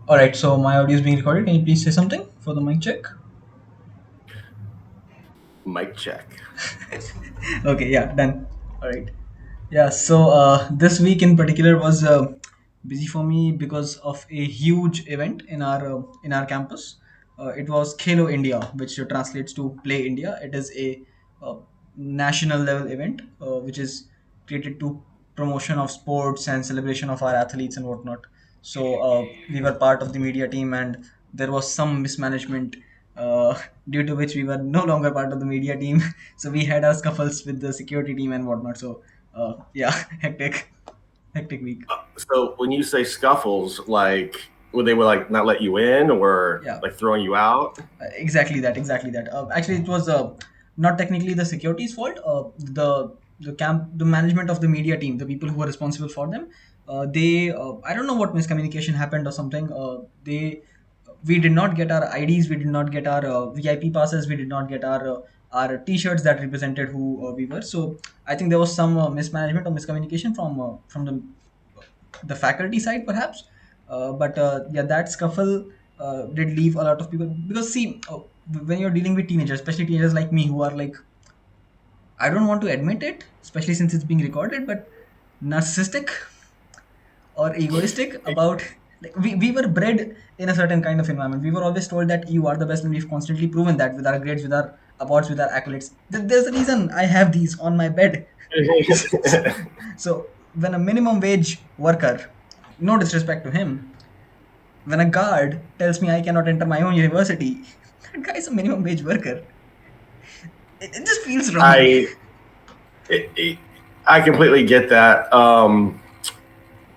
All right, so my audio is being recorded. Can you please say something for the mic check? Mic check. Okay, yeah, done. All right. Yeah, so this week in particular was busy for me because of a huge event in our campus. It was Khelo India, which translates to Play India. It is a uh, national level event which is created to promotion of sports and celebration of our athletes and whatnot. So we were part of the media team, and there was some mismanagement due to which we were no longer part of the media team. So we had our scuffles with the security team and whatnot. So yeah, hectic week. So when you say scuffles, like would they would like not let you in or Yeah, like throwing you out? exactly that, exactly that. Actually, it was not technically the security's fault. The management of the media team, the people who were responsible for them, they I don't know what miscommunication happened or something. They We did not get our IDs, we did not get our VIP passes, we did not get our T-shirts that represented who we were. So I think there was some mismanagement or miscommunication from the faculty side, perhaps. But yeah, that scuffle did leave a lot of people because see, when you're dealing with teenagers, especially teenagers like me who are like, I don't want to admit it, especially since it's being recorded, but narcissistic or egoistic about, like, we were bred in a certain kind of environment. We were always told that you are the best, and we've constantly proven that with our grades, with our awards, with our accolades. There's a reason I have these on my bed. So when a minimum wage worker, no disrespect to him, when a guard tells me I cannot enter my own university, that guy is a minimum wage worker. It just feels wrong. I it, it, I completely get that,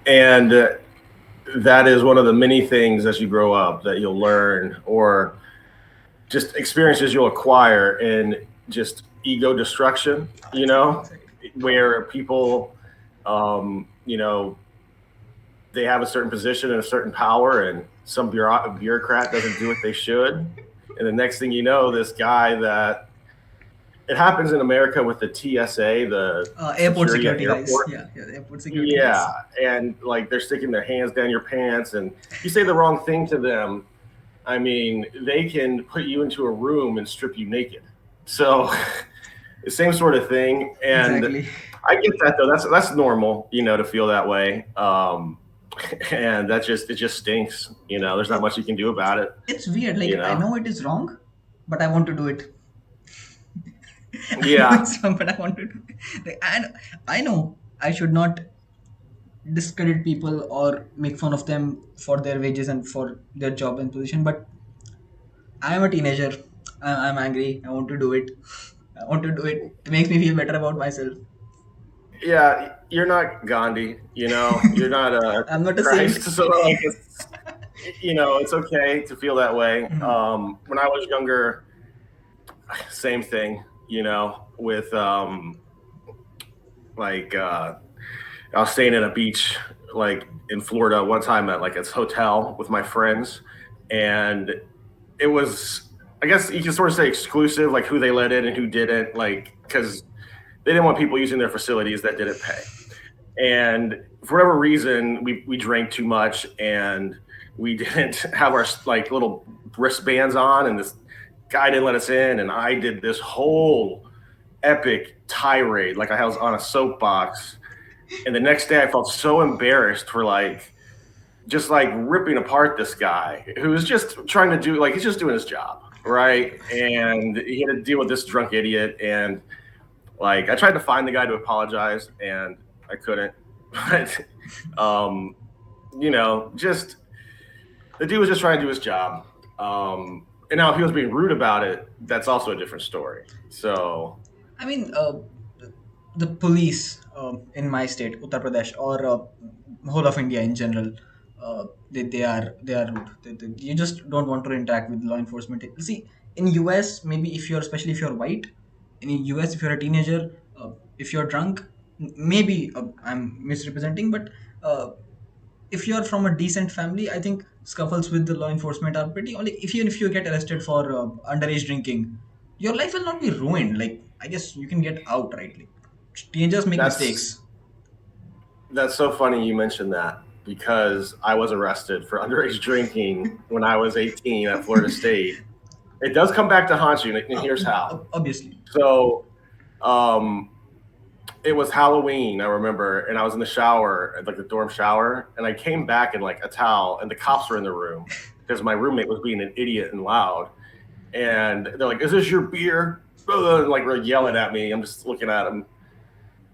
and that is one of the many things as you grow up that you'll learn, or just experiences you'll acquire in just ego destruction. Exactly. Where people, you know, they have a certain position and a certain power, and some bureaucrat doesn't do what they should, and the next thing you know, this guy that it happens in America with the TSA, the Airport security at security guys. airports. Yeah, yeah, airport security Yeah, guys. and like they're sticking their hands down your pants, and you say the wrong thing to them. I mean, they can put you into a room and strip you naked. So, the same sort of thing. And Exactly. I get that though. That's normal, to feel that way. And it just stinks. There's not It, much you can do about it. it's weird. You Like, I know. know it is wrong, but I want to do it. I know Yeah, it's wrong, but I want to do it. Like, I know I should not discredit people or make fun of them for their wages and for their job and position, but I'm a teenager. I'm angry. I want to do it. I want to do it. It makes me feel better about myself. yeah. You're not Gandhi. You're not I'm not a saint. Christ. So like, it's okay to feel that way. Mhm. When I was younger, same thing. With like I was staying at a beach like in Florida one time at like a hotel with my friends, and it was, I guess you can sort of say, exclusive, like who they let in and who didn't, like because they didn't want people using their facilities that didn't pay. And for whatever reason, we drank too much and we didn't have our like little wristbands on, and this guy didn't let us in, and I did this whole epic tirade, like I was on a soapbox. And the next day, I felt so embarrassed for like just like ripping apart this guy who was just trying to do, like, he's just doing his job, right? And he had to deal with this drunk idiot, and like I tried to find the guy to apologize, and I couldn't. But just the dude was just trying to do his job. And now if he was being rude about it, that's also a different story. So I mean, the police in my state, Uttar Pradesh, or whole of India in general, they are rude. You just don't want to interact with law enforcement. See, in US, maybe if you're, especially if you're white, in US, if you're a teenager, if you're drunk, maybe I'm misrepresenting, but if you're from a decent family, I think scuffles with the law enforcement are pretty only. If even if you get arrested for underage drinking, your life will not be ruined. Like, I guess you can get out, right? Like, teenagers make that's mistakes. that's so funny you mentioned that. because I was arrested for underage drinking when I was 18 at Florida State. It does come back to haunt you, and here's how. Obviously. So, um, it was Halloween, I remember, and I was in the shower, like the dorm shower, and I came back in like a towel, and the cops were in the room because my roommate was being an idiot and loud. And they're like, "Is this your beer?" And like, they're yelling at me. I'm just looking at them,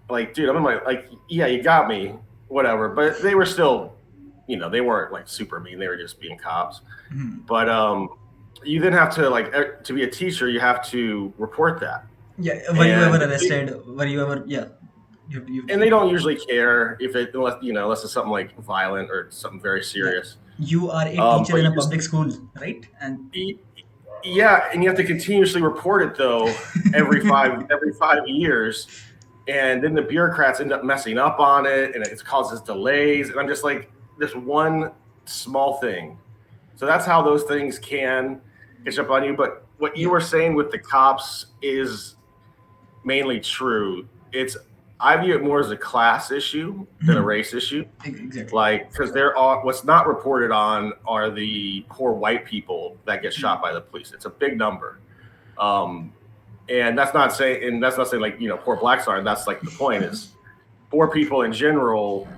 like, dude, I'm in my like, yeah, you got me, whatever. But they were still, they weren't like super mean. They were just being cops. Mhm. But you then have to like to be a teacher, you have to report that, Yeah. Were you ever and arrested? Were you ever? Yeah. they don't usually care if it unless it's something like violent or something very Yeah. serious. You are a teacher But in you a just public school, right? And yeah, and you have to continuously report it though every 5 years, and then the bureaucrats end up messing up on it, and it causes delays. And I'm just like, this one small thing. So that's how those things can catch up on you. But what you yeah. were saying with the cops is mainly true. It's I view it more as a class issue than a Mhm. race issue. Exactly. Like, because there are what's not reported on are the poor white people that get shot by the police. It's a big number. Um, and that's not saying like poor blacks aren't. That's like the point is poor people in general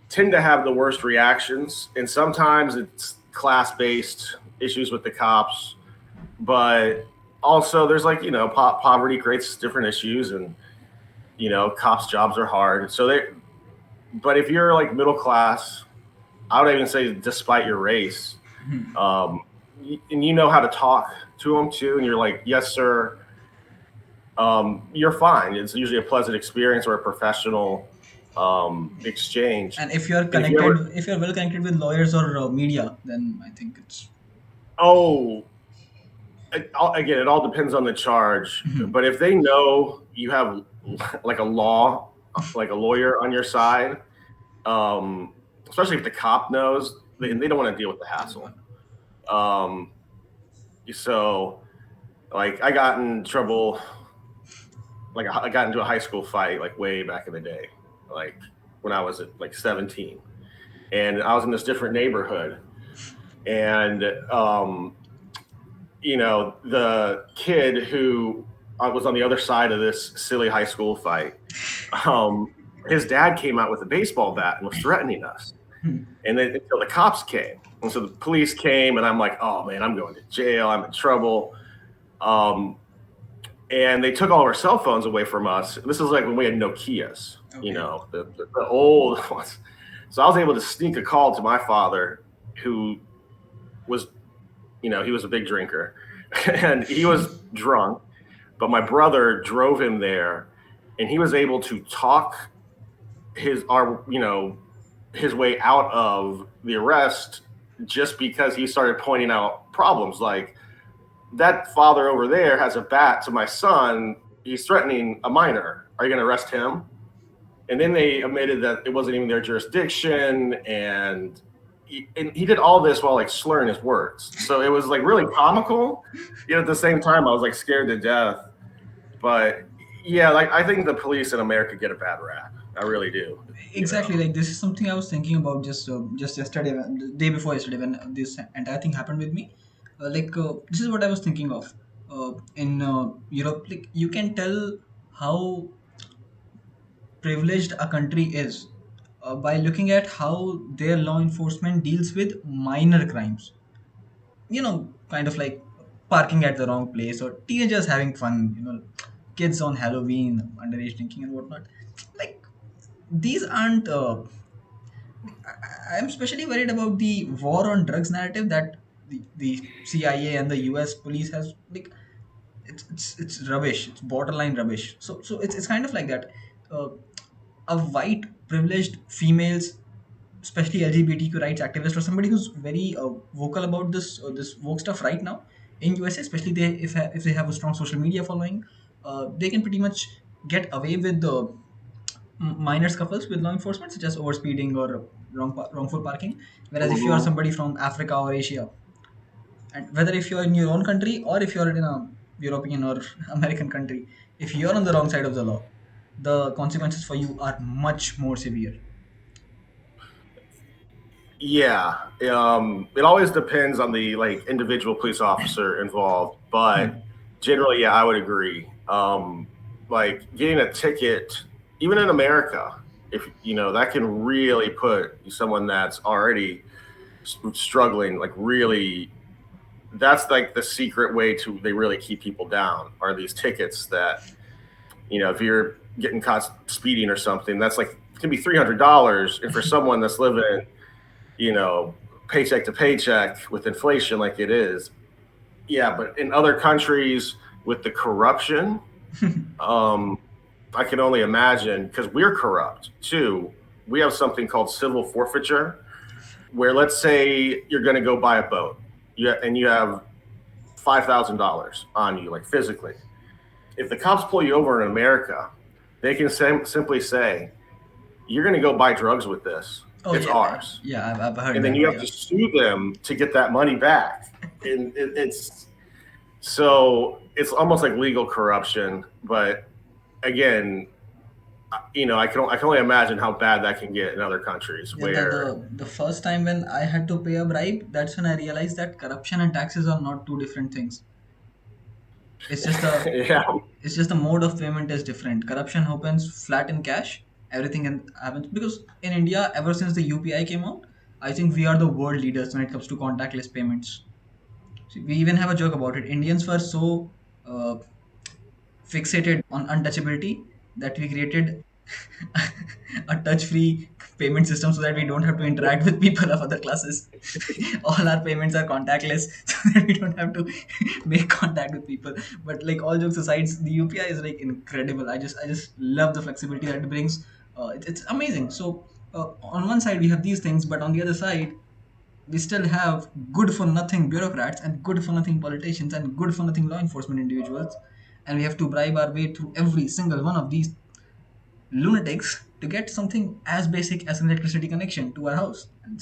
tend to have the worst reactions, and sometimes it's class based issues with the cops, but also there's like poverty creates different issues, and cops jobs are hard. But if you're like middle class, I would even say despite your race, Mhm. um, and you know how to talk to them too, and you're like, yes, sir, you're fine. It's usually a pleasant experience or a professional exchange. And if you're And if you ever, connected, if you're well connected with lawyers or media, then I think it's. oh, again, it all depends on the charge. Mhm. But if they know you have like like a lawyer on your side, especially if the cop knows, they don't want to deal with the hassle. Um, so like I got in trouble, like I got into a high school fight like way back in the day, like when I was at like 17, and I was in this different neighborhood, and the kid who was on the other side of this silly high school fight, um, his dad came out with a baseball bat and was threatening us. Mhm. And then until the cops came. And so the police came, and I'm like, oh man, I'm going to jail. I'm in trouble. Um, and they took all of our cell phones away from us. This is like when we had Nokias, Okay. the old ones. So I was able to sneak a call to my father, who was, he was a big drinker and he was drunk, but my brother drove him there, and he was able to talk his way out of the arrest just because he started pointing out problems like that father over there has a bat to my son. He's threatening a minor. Are you going to arrest him? And then they admitted that it wasn't even their jurisdiction, and he did all this while like slurring his words. So it was like really comical. Yet at the same time, I was like scared to death. But yeah, like I think the police in America get a bad rap. I really do. Exactly, like this is something I was thinking about just yesterday, the day before yesterday, when this entire thing happened with me. This is what I was thinking of. In Europe, like you can tell how privileged a country is by looking at how their law enforcement deals with minor crimes. Kind of like parking at the wrong place or teenagers having fun. Kids on Halloween, underage drinking and whatnot. Like these aren't. I'm especially worried about the war on drugs narrative that the CIA and the US police has. Like it's rubbish. It's borderline rubbish. So it's kind of like that. Uh, a white privileged females, especially LGBTQ rights activist or somebody who's very vocal about this woke stuff right now in USA, especially if they have a strong social media following, they can pretty much get away with the minor scuffles with law enforcement, such as overspeeding or wrongful parking. Whereas if you are Mhm. somebody from Africa or Asia, and whether if you're in your own country or if you're in a European or American country, if you're on the wrong side of the law, the consequences for you are much more severe. Yeah, it always depends on the like individual police officer involved, but Hmm. generally, yeah, I would agree. Like getting a ticket, even in America, if you know that can really put someone that's already struggling, like really, that's like the secret way to they really keep people down are these tickets that if you're getting caught speeding or something, that's like it can be $300, and for someone that's living you know, paycheck to paycheck with inflation like it is. Yeah, but in other countries with the corruption, um, I can only imagine because we're corrupt too. We have something called civil forfeiture, where let's say you're going to go buy a boat, and you have $5,000 on you, like physically. If the cops pull you over in America, they can simply say, "You're going to go buy drugs with this. Oh It's yeah, ours." yeah. I've heard And then that you one. have Yeah. to sue them to get that money back. And it's so it's almost like legal corruption. But again, I can only imagine how bad that can get in other countries Yeah, where the first time when I had to pay a bribe, that's when I realized that corruption and taxes are not two different things. It's just the yeah. it's just the mode of payment is different. Corruption happens flat in cash. Everything happens because in India, ever since the UPI came out, I think we are the world leaders when it comes to contactless payments. See, we even have a joke about it. Indians were so uh, fixated on untouchability that we created a touch-free payment system so that we don't have to interact with people of other classes. All our payments are contactless so that we don't have to make contact with people. But like all jokes aside, the UPI is like incredible. I just love the flexibility that it brings. It's amazing. So on one side we have these things, but on the other side we still have good for nothing bureaucrats and good for nothing politicians and good for nothing law enforcement individuals, and we have to bribe our way through every single one of these lunatics to get something as basic as an electricity connection to our house. And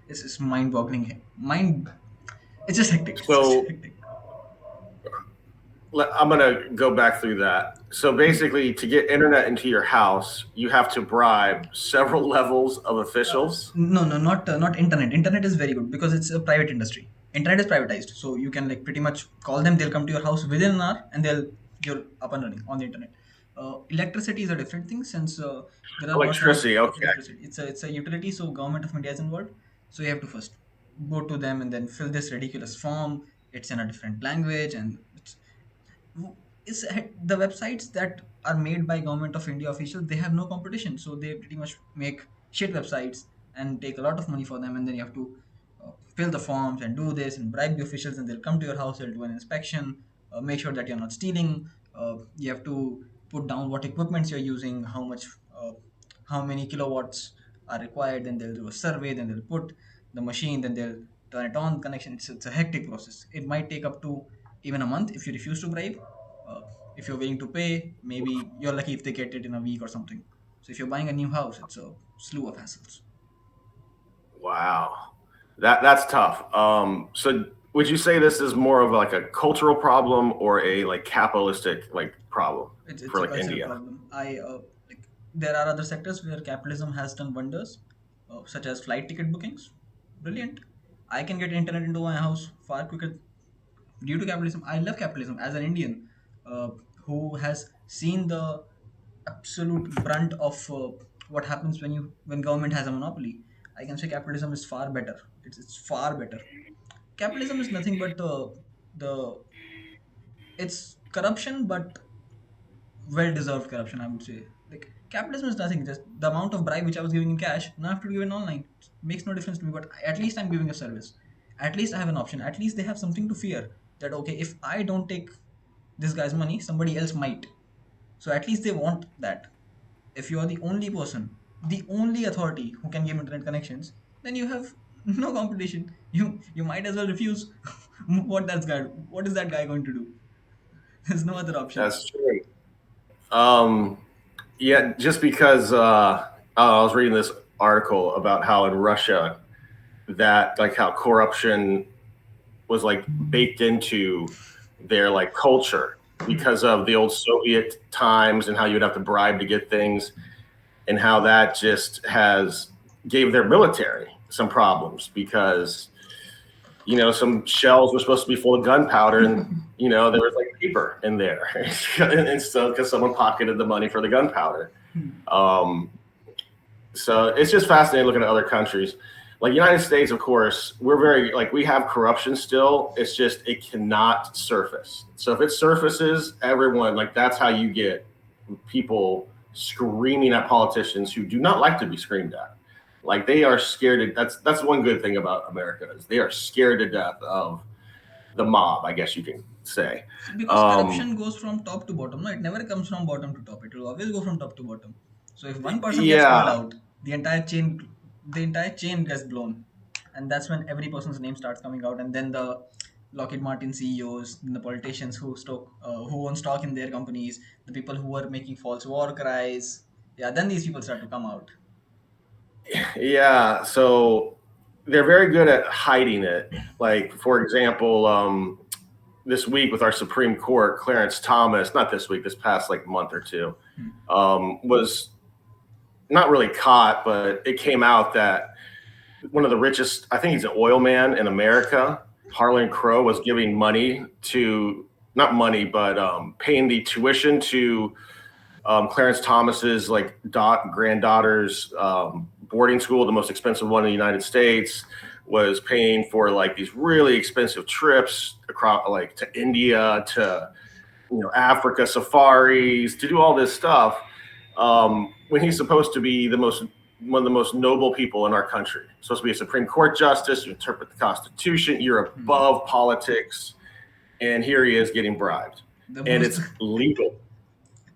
it's just mind boggling. It's just hectic. It's just So hectic. I'm gonna go back through that. So basically, to get internet into your house, you have to bribe several levels of officials. No, no, not internet. Internet is very good because it's a private industry. Internet is privatized, so you can like pretty much call them. They'll come to your house within an hour, and you're up and running on the internet. Electricity is a different thing since there are lots and lots Electricity, of okay. electricity. It's a utility, so government of India is involved. So you have to first go to them and then fill this ridiculous form. It's in a different language, and is the websites that are made by government of India officials, they have no competition, so they pretty much make shit websites and take a lot of money for them, and then you have to fill the forms and do this and bribe the officials, and they'll come to your house, they'll do an inspection, make sure that you're not stealing. You have to put down what equipments you're using, uh, how many kilowatts are required, then they'll do a survey, then they'll put the machine, then they'll turn it on connection. It's a hectic process. It might take up to even a month if you refuse to bribe. uh, if you're willing to pay, maybe you're lucky if they get it in a week or something. So if you're buying a new house, it's a slew of hassles. Wow, that's tough. So would you say this is more of like a cultural problem or a like capitalistic like problem It's for a like cultural India? problem. Like there are other sectors where capitalism has done wonders, such as flight ticket bookings. Brilliant. I can get internet into my house far quicker due to capitalism. I love capitalism as an Indian uh, who has seen the absolute brunt of what happens when government has a monopoly. I can say capitalism is far better. It's far better. Capitalism is nothing but the it's corruption, but well deserved corruption, I would say. Like capitalism is nothing, just the amount of bribe which I was giving in cash, now I have to give it online. It makes no difference to me, but at least I'm giving a service. At least I have an option. At least they have something to fear, that okay, if I don't take this guy's money, somebody else might. So at least they want that. If you are the only person, the only authority who can give internet connections, then you have no competition. You might as well refuse. What is that guy going to do? There's no other option. That's true. Um, yeah, just because I was reading this article about how in Russia that like how corruption was like baked into their like culture because of the old Soviet times and how you would have to bribe to get things and how that just has gave their military some problems because some shells were supposed to be full of gunpowder, and there was like paper in there, and so because someone pocketed the money for the gunpowder. Um, so it's just fascinating looking at other countries. Like United States, of course, we're very like we have corruption still. It's just it cannot surface. So if it surfaces, everyone like that's how you get people screaming at politicians who do not like to be screamed at. Like they are scared. That's one good thing about America is they are scared to death of the mob. I guess you can say. Because Um, corruption goes from top to bottom. No, it never comes from bottom to top. It will always go from top to bottom. So if one person gets called yeah, out, the entire chain gets blown, and that's when every person's name starts coming out, and then the Lockheed Martin CEOs, the politicians who own stock in their companies, the people who were making false war cries, yeah, then these people start to come out. yeah. So they're very good at hiding it. Like for example, this week with our Supreme Court, Clarence Thomas, not this week, this past like month or two, was not really caught, but it came out that one of the richest, I think he's an oil man in America, Harlan Crow, was giving money to, not money, but paying the tuition to Clarence Thomas's like granddaughter's boarding school, the most expensive one in the United States, was paying for like these really expensive trips across like to India, to Africa safaris, to do all this stuff when he's supposed to be one of the most noble people in our country. Supposed to be a Supreme Court justice, you interpret the Constitution, you're Hmm. above politics, and here he is getting bribed, The and most it's legal.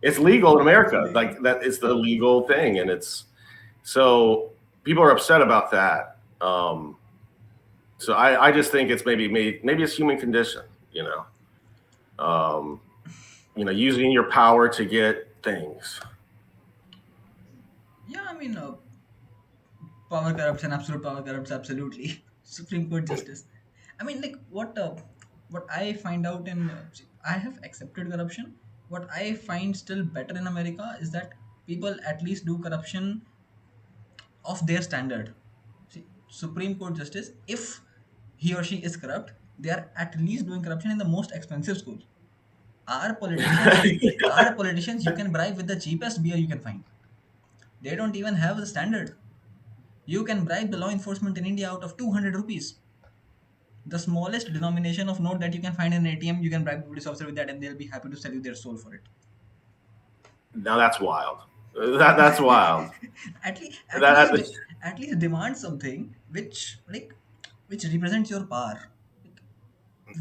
It's legal in America. legal. Like that is the legal thing, and it's so people are upset about that. So I just think it's maybe it's human condition, um, using your power to get things. Yeah, I mean, power corrupts and absolute power corrupts absolutely. Supreme Court justice. I mean, like what I find out in I have accepted corruption. What I find still better in America is that people at least do corruption of their standard. See, Supreme Court justice, if he or she is corrupt, they are at least doing corruption in the most expensive school. Our politicians, our politicians, you can bribe with the cheapest beer you can find. They don't even have the standard. You can bribe the law enforcement in India out of 200 rupees. The smallest denomination of note that you can find in an ATM, you can bribe the police officer with that, and they'll be happy to sell you their soul for it. Now that's wild. That's wild. at least, at That, least, that at least demand something which represents your power. Like,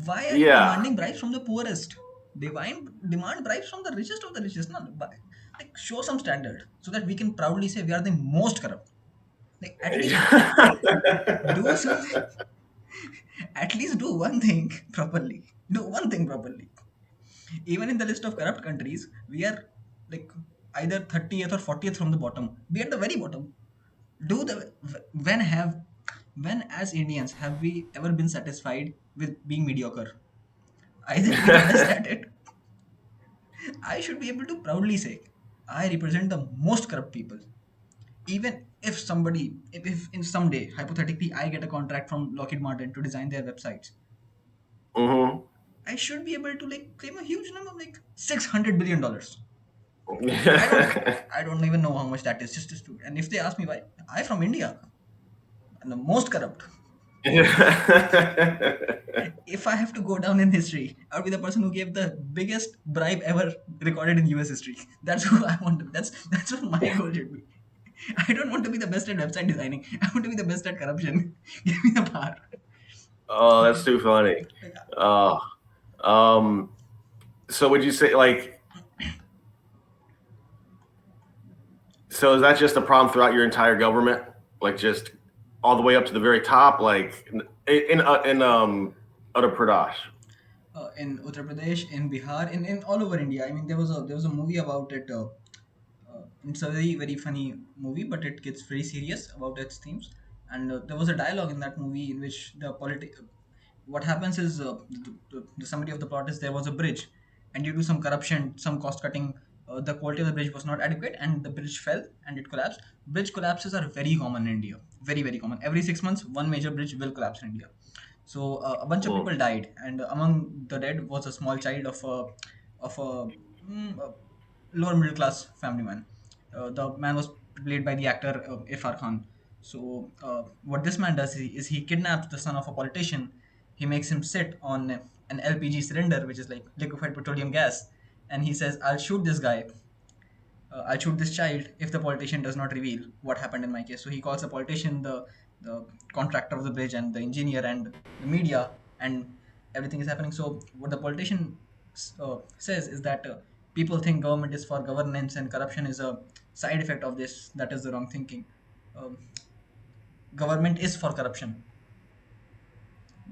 why are you yeah. demanding bribes from the poorest? Demand bribes from the richest of the richest. No, like show some standard so that we can proudly say we are the most corrupt. Like at least do something. At least do one thing properly. Do one thing properly. Even in the list of corrupt countries, we are like either 30th or 40th from the bottom. We are at the very bottom. Do the when have when as Indians have we ever been satisfied with being mediocre? Either we are best at it. I should be able to proudly say I represent the most corrupt people. Even if somebody, if in someday hypothetically I get a contract from Lockheed Martin to design their websites, Hmm. I should be able to like claim a huge number, like $600 billion. I don't even know how much that is. Just to, and if they ask me why, I from India and the most corrupt. If I have to go down in history, I would be the person who gave the biggest bribe ever recorded in US history. That's who I want to. That's what my goal should be. I don't want to be the best at website designing. I want to be the best at corruption. Give me the power. Oh, that's too funny. Oh, um, so would you say like so is that just a problem throughout your entire government? Like just all the way up to the very top, like in Uttar Pradesh. In Uttar Pradesh, in Bihar, in all over India. I mean, there was a movie about it. It's a very funny movie, but it gets very serious about its themes. And there was a dialogue in that movie in which what happens is the summary of the plot is there was a bridge, and due to some corruption, some cost cutting, the quality of the bridge was not adequate, and the bridge fell and it collapsed. Bridge collapses are very common in India, very very common. Every 6 months, one major bridge will collapse in India. So a bunch of Mm. people died, and among the dead was a small child of a lower middle class family man. The man was played by the actor Irfan Khan. So what this man does is he kidnaps the son of a politician. He makes him sit on an LPG cylinder, which is like liquefied petroleum gas, and he says, "I'll shoot this guy. I'll shoot this child if the politician does not reveal what happened in my case." So he calls the politician, the contractor of the bridge, and the engineer, and the media, and everything is happening. So what the politician says is that people think government is for governance and corruption is a side effect of this. That is the wrong thinking. Um, Government is for corruption.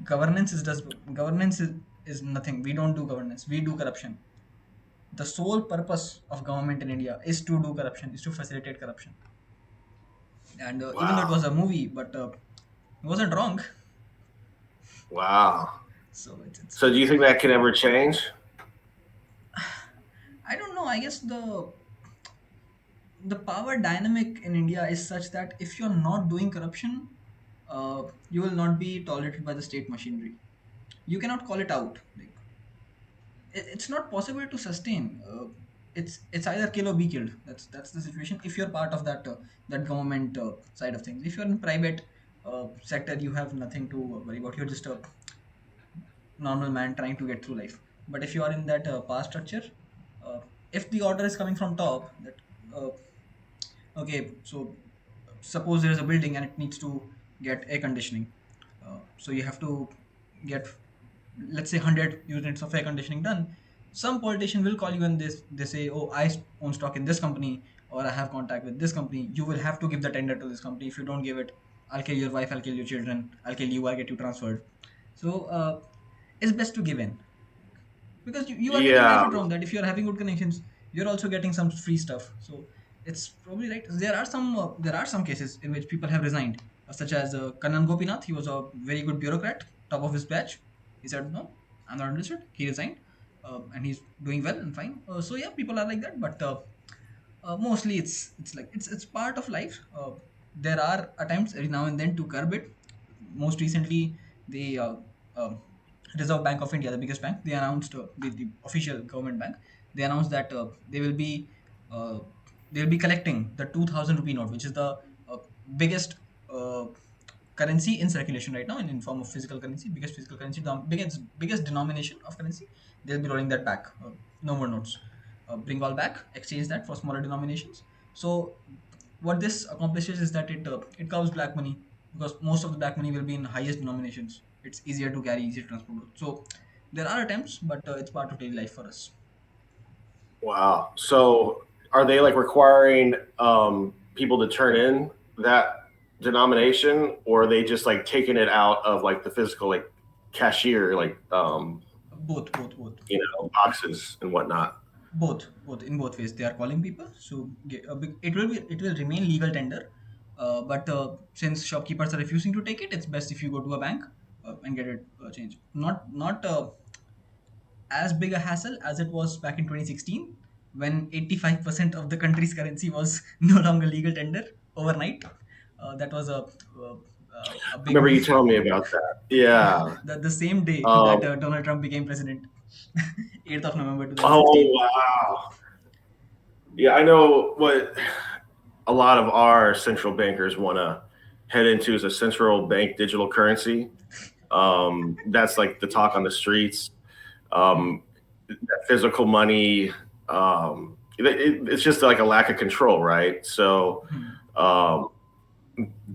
Governance is nothing. We don't do governance. We do corruption. The sole purpose of government in India is to do corruption, is to facilitate corruption. And even though it Wow. was a movie, but it wasn't wrong. Wow. So it's So do you think that can ever change? I don't know. I guess the power dynamic in India is such that if you're not doing corruption, you will not be tolerated by the state machinery. You cannot call it out. Like it's not possible to sustain. It's either kill or be killed. That's the situation. If you're part of that government side of things, if you're in private sector, you have nothing to worry about. You're just a normal man trying to get through life. But if you are in that power structure, uh, if the order is coming from top, that uh, okay, so suppose there is a building and it needs to get air conditioning, so you have to get, let's say, 100 units of air conditioning done. Some politician will call you and they say, oh, own stock in this company, or I have contact with this company. You will have to give the tender to this company. If you don't give it, I'll kill your wife, I'll kill your children, I'll kill you, I'll get you transferred. So it's best to give in, because you are making Yeah. benefit from that. If you're having good connections, you're also getting some free stuff. So it's probably right. There are some cases in which people have resigned, such as Kannan Gopinath. He was a very good bureaucrat, top of his batch. He said, no, I'm not interested. He resigned, and he's doing well and fine. So yeah, people are like that, but mostly it's like it's part of life. There are attempts every now and then to curb it. Most recently, the um Reserve Bank of India, the biggest bank, they announced, the official government bank, they announced that uh, they will be collecting the 2,000 rupee note, which is the uh, biggest uh, currency in circulation right now, in form of physical currency, biggest physical currency, the biggest denomination of currency. They'll be rolling that back. No more notes. Bring all back, exchange that for smaller denominations. So what this accomplishes is that it curbs black money, because most of the black money will be in highest denominations. It's easier to carry, easier to transport. So there are attempts, but it's part of daily life for us. Wow. So are they like requiring people to turn in that denomination, or are they just like taking it out of like the physical like cashier, like Both. boxes and whatnot? Both in both ways. They are calling people. So it will remain legal tender, but since shopkeepers are refusing to take it, it's best if you go to a bank and get it changed. Not as big a hassle as it was back in 2016, when 85% of the country's currency was no longer legal tender overnight. That was a I big remember you move. telling me about that. Yeah. The same day that Um, Donald Trump became president, 8th of November oh 2016. wow. Yeah, I know what a lot of our central bankers want to head into is a central bank digital currency. That's like the talk on the streets. Hmm. Um, Physical money. It's just like a lack of control, right? So Hmm. um,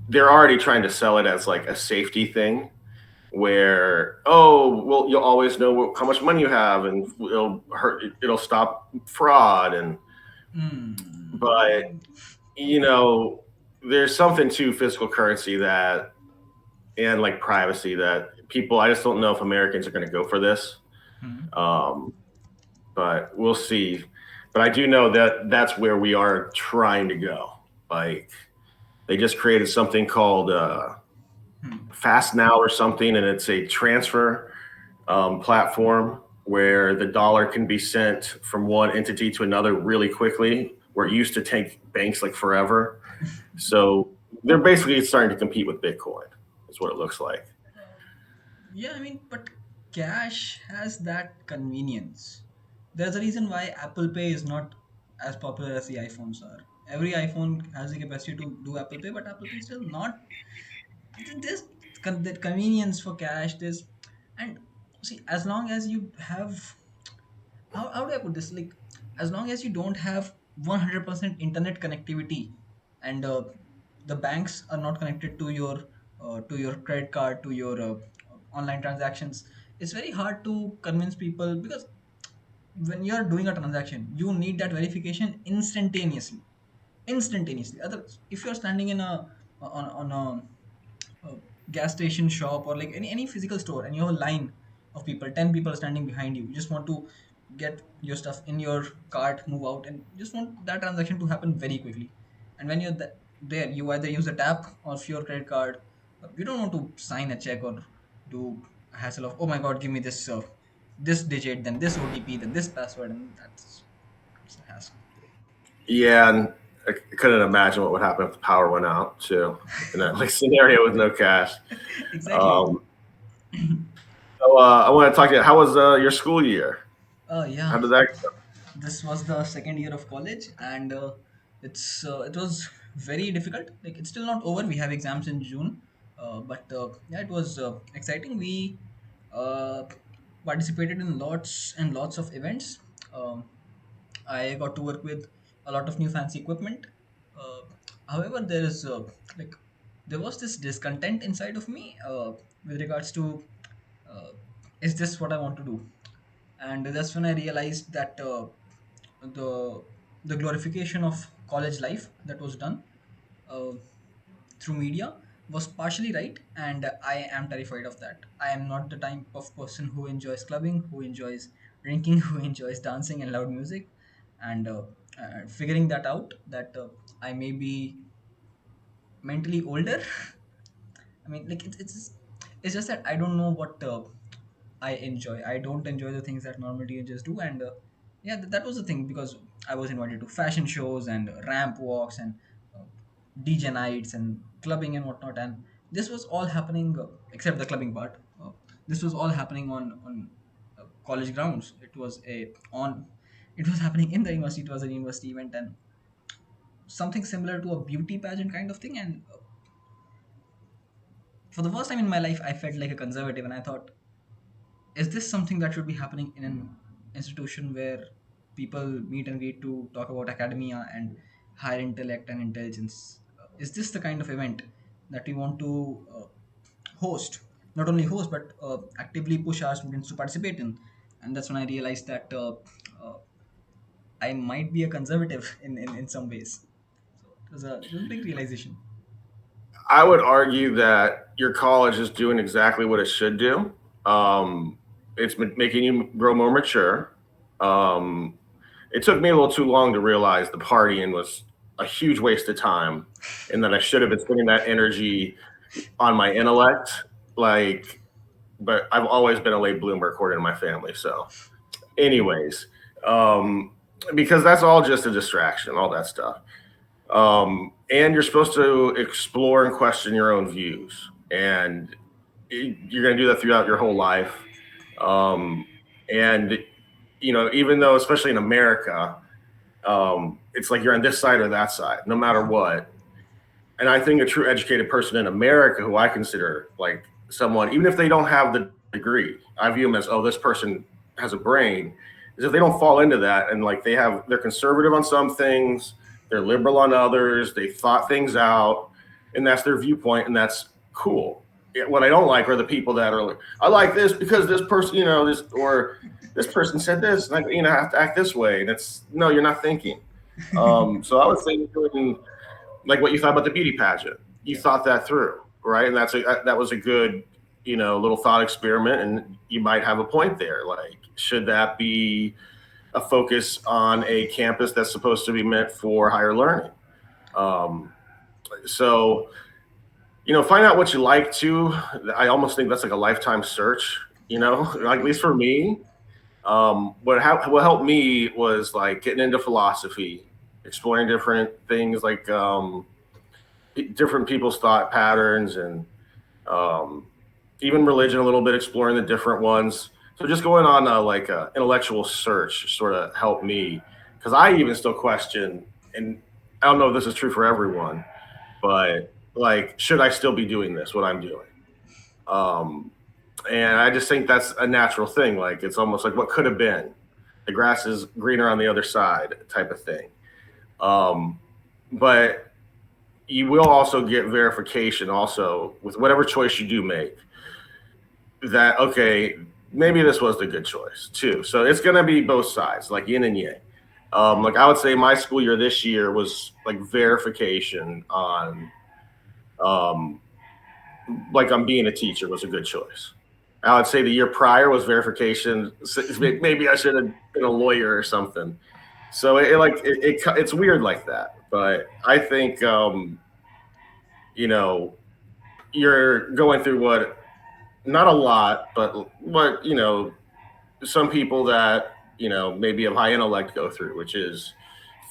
they're already trying to sell it as like a safety thing, where well you'll always know how much money you have, and it'll stop fraud, and but Hmm. you know there's something to physical currency that and like privacy that people, I just don't know if Americans are going to go for this. Hmm. um, but we'll see. But I do know that that's where we are trying to go. Like they just created something called Hmm. Fast Now or something, and it's a transfer platform where the dollar can be sent from one entity to another really quickly, where it used to take banks like forever. So they're basically starting to compete with Bitcoin. Is what it looks like. Yeah, I mean, but cash has that convenience. There's a reason why Apple Pay is not as popular as the iPhones are. Every iPhone has the capacity to do Apple Pay, but Apple Pay is still not. There's that convenience for cash. There's, and see, as long as you have, how do I put this? Like, as long as you don't have 100% internet connectivity, and the banks are not connected to your credit card, to your online transactions, it's very hard to convince people, because when you're doing a transaction, you need that verification instantaneously. Other, if you're standing in a on a gas station shop, or like any physical store, and you have a line of people, 10 people standing behind you, you just want to get your stuff in your cart, move out, and you just want that transaction to happen very quickly. And when you're there, you either use a tap of your credit card. You don't want to sign a check or do a hassle of, oh my god, give me this digit, then this OTP, then this password, and it's a hassle. Yeah, and I couldn't imagine what would happen if the power went out too in that like scenario with no cash. Exactly. Um, so I want to talk to you. How was your school year? Yeah, How did that go? this was the second year of college, and it was very difficult. Like, it's still not over, we have exams in June, but yeah, it was exciting. We uh, participated in lots and lots of events. I got to work with a lot of new fancy equipment. uh, However, like there was this discontent inside of me, with regards to, uh, is this what I want to do? And that's when I realized that the the glorification of college life that was done uh, through media was partially right, and I am terrified of that. I am not the type of person who enjoys clubbing, who enjoys drinking, who enjoys dancing and loud music. And figuring that out, that I may be mentally older. I mean, like, it's just that I don't know what I enjoy. I don't enjoy the things that normal teenagers do, and yeah, that was the thing, because I was invited to fashion shows and ramp walks and uh, DJ nights and clubbing and whatnot, and this was all happening, except the clubbing part. This was all happening on college grounds. It was happening in the university. It was a university event, and something similar to a beauty pageant kind of thing. And for the first time in my life, I felt like a conservative, and I thought, is this something that should be happening in an institution where people meet and greet to talk about academia and higher intellect and intelligence? Is this the kind of event that we want to host? Not only host, but actively push our students to participate in. And that's when I realized that uh, I might be a conservative in some ways. So it was a big realization. I would argue that your college is doing exactly what it should do. It's making you grow more mature. Um, it took me a little too long to realize the partying was a huge waste of time, and that I should have been spending that energy on my intellect. Like, but I've always been a late bloomer according to my family. So, anyways, um, because that's all just a distraction, all that stuff. And you're supposed to explore and question your own views, and you're going to do that throughout your whole life. Um, and even though, especially in America, it's like you're on this side or that side, no matter what. And I think a true educated person in America, who I consider like someone, even if they don't have the degree, I view them as, oh, this person has a brain. Is if they don't fall into that, and like they're conservative on some things, they're liberal on others, they thought things out, and that's their viewpoint, and that's cool. What I don't like are the people that are like, I like this because this person, this, or this person said this, and I have to act this way. And it's, no, you're not thinking. So I would say doing like what you thought about the beauty pageant. You Yeah. thought that through, right? And that was a good, little thought experiment, and you might have a point there. Like, should that be a focus on a campus that's supposed to be meant for higher learning? Um, so, find out what you like to. I almost think that's like a lifetime search. Like, at Exactly. least for me, What helped me was like getting into philosophy, exploring different things like different people's thought patterns, and um, even religion a little bit, exploring the different ones. So just going on like a intellectual search sort of helped me, because I even still question, and I don't know if this is true for everyone, but like, should I still be doing this? What I'm doing? Um, and I just think that's a natural thing. Like it's almost like what could have been. The grass is greener on the other side, type of thing. Um, but you will also get verification also with whatever choice you do make, that okay, maybe this was the good choice too. So it's going to be both sides, like yin and yang. Like I would say my school year this year was like verification on um, like I'm being a teacher was a good choice. I would say the year prior was verification. Maybe I should have been a lawyer or something. So it's weird like that. But I think you know you're going through what, not a lot, but what some people that maybe have high intellect go through, which is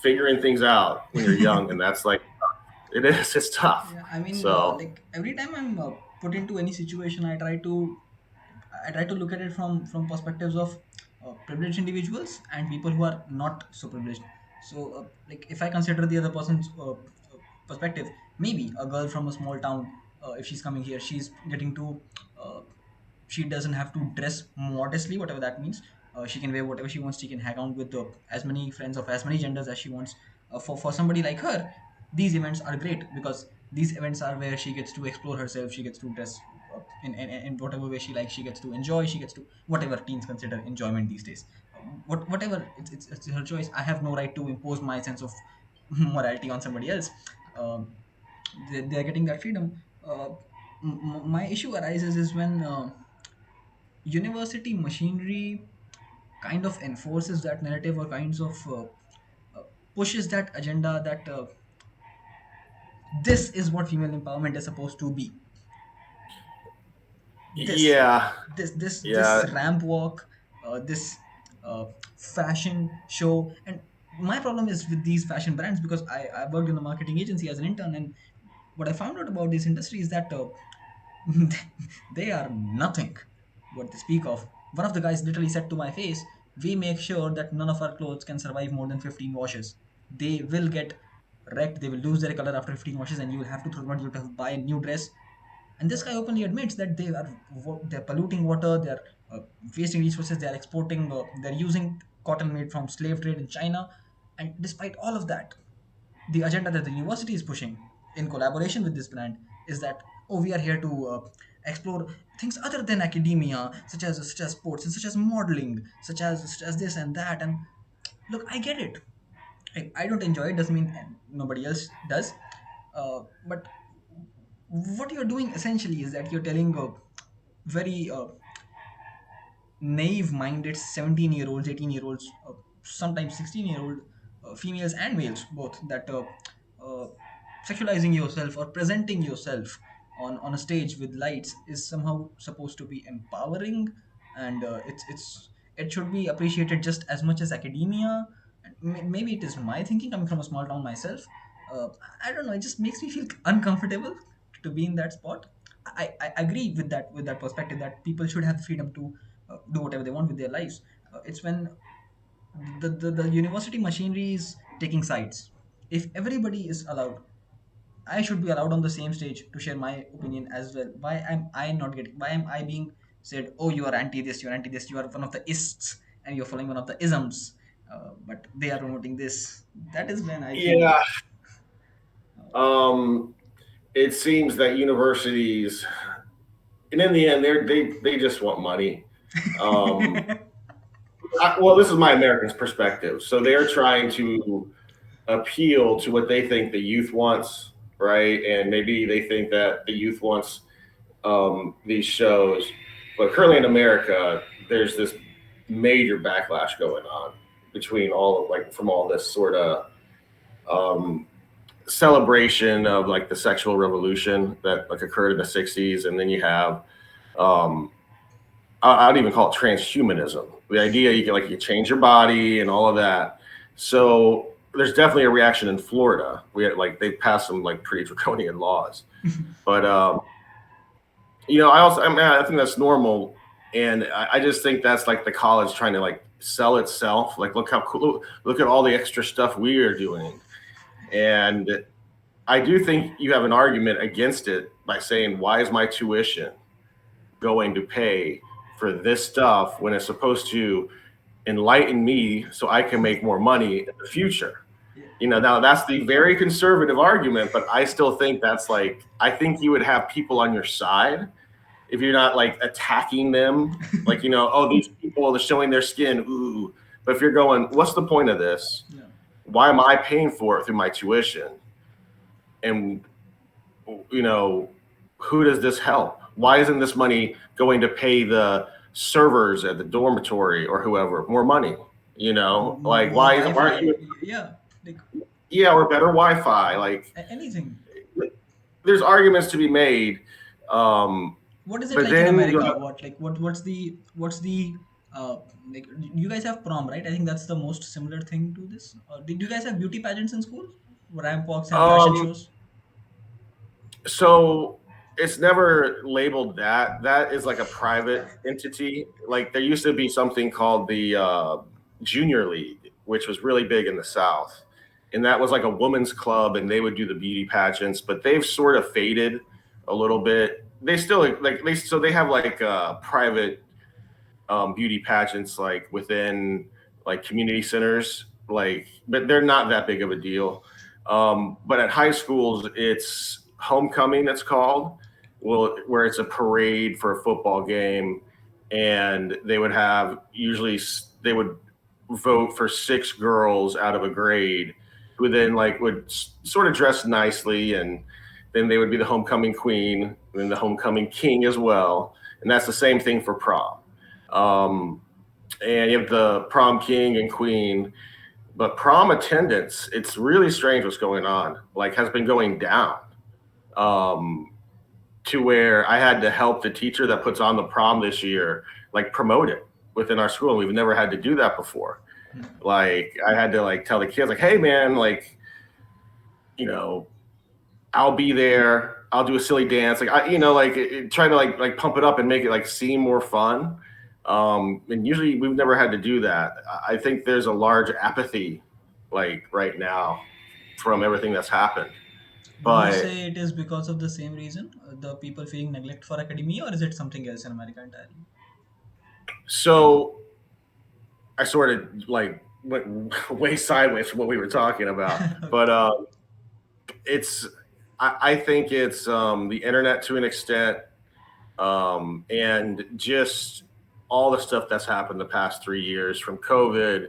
figuring things out when you're young, and that's like it is. It's tough. Yeah, I mean, So like every time I'm put into any situation, I try to look at it from perspectives of privileged individuals and people who are not so privileged. So, like if I consider the other person's perspective, maybe a girl from a small town, if she's coming here, she's getting to uh, she doesn't have to dress modestly, whatever that means. She can wear whatever she wants. She can hang out with as many friends of as many genders as she wants. For somebody like her, these events are great because these events are where she gets to explore herself. She gets to dress in whatever way she likes. She gets to enjoy. She gets to whatever teens consider enjoyment these days. Whatever, it's her choice. I have no right to impose my sense of morality on somebody else. Um, they are getting that freedom. My issue arises is when university machinery kind of enforces that narrative or kinds of uh, pushes that agenda that this is what female empowerment is supposed to be. this yeah, this yeah, ramp walk, this uh, fashion show. And my problem is with these fashion brands, because I worked in a marketing agency as an intern, and what I found out about this industry is that they are nothing what they speak of. One of the guys literally said to my face, "We make sure that none of our clothes can survive more than 15 washes. They will get wrecked. They will lose their color after 15 washes, and you will have to throw them out. You will have to buy a new dress." And this guy openly admits that they're polluting water, they're wasting resources, they're exporting, they're using cotton made from slave trade in China. And despite all of that, the agenda that the university is pushing in collaboration with this brand is that, oh, we are here to explore things other than academia, such as sports and such as modeling, such as this and that. And look, I get it. I don't enjoy it, doesn't mean nobody else does. But what you're doing essentially is that you're telling a very naive minded 17-year-olds, 18-year-olds, sometimes 16-year-old females and males both, that uh, sexualizing yourself or presenting yourself on a stage with lights is somehow supposed to be empowering. And it should be appreciated just as much as academia. And maybe it is my thinking coming from a small town myself. uh, I don't know, it just makes me feel uncomfortable to be in that spot. I agree with that perspective that people should have the freedom to do whatever they want with their lives. It's when the university machinery is taking sides. If everybody is allowed, I should be allowed on the same stage to share my opinion as well. Why am I not getting? Why am I being said, "Oh, you are anti this, you're anti this, you are one of the ists, and you're following one of the isms," but they are promoting this? That is when I feel. yeah. Um, it seems that universities, and in the end, they just want money. Um, well, this is my American's perspective. So they are trying to appeal to what they think the youth wants, right? And maybe they think that the youth wants these shows. But currently in America, there's this major backlash going on between all of, like, from all this sort of um, celebration of like the sexual revolution that like occurred in the 60s, and then you have um, I'd even call it transhumanism. The idea you can like you change your body and all of that. So there's definitely a reaction in Florida. We had like they passed some like pretty draconian laws, but I think that's normal, and I just think that's like the college trying to like sell itself. Like, look how cool! Look at all the extra stuff we are doing, and I do think you have an argument against it by saying, why is my tuition going to pay for this stuff when it's supposed to enlighten me so I can make more money in the future? Yeah. Now that's the very conservative argument, but I still think that's like, I think you would have people on your side if you're not like attacking them, like, oh, these people are showing their skin, ooh. But if you're going, what's the point of this? Yeah. Why am I paying for it through my tuition? And you know, who does this help? Why isn't this money going to pay the servers at the dormitory or whoever more money? Like More why aren't Wi-Fi. you? Yeah, like Yeah, or better Wi-Fi. Like anything. there's arguments to be made, um, What is it but like in then America? What's the uh like? You guys have prom, right? I think that's the most similar thing to this. Did you guys have beauty pageants in school? Ramp walks and fashion um, shows? so it's never labeled that. That is like a private entity. Like there used to be something called the Junior League, which was really big in the South, and that was like a women's club, and they would do the beauty pageants. But they've sort of faded a little bit. They still like they have like private beauty pageants like within like community centers, like, but they're not that big of a deal. But at high schools, it's homecoming. It's called, well, where it's a parade for a football game, and they would have usually they would vote for six girls out of a grade who then like would sort of dress nicely, and then they would be the homecoming queen and then the homecoming king as well, and that's the same thing for prom. um, and you have the prom king and queen, but prom attendance, it's really strange what's going on, like has been going down, um, to where I had to help the teacher that puts on the prom this year like promote it within our school, and we've never had to do that before. Like I had to like tell the kids like, hey man, like, you know I'll be there. I'll do a silly dance, like like trying to like pump it up and make it like seem more fun. And usually we've never had to do that. I think there's a large apathy, like right now, from everything that's happened. Would you But say it is because of the same reason, the people feeling neglect for academia, or is it something else in America entirely? so I sort of like went way sideways from what we were talking about. Okay. But it's I think it's the internet to an extent, and just all the stuff that's happened the past 3 years, from COVID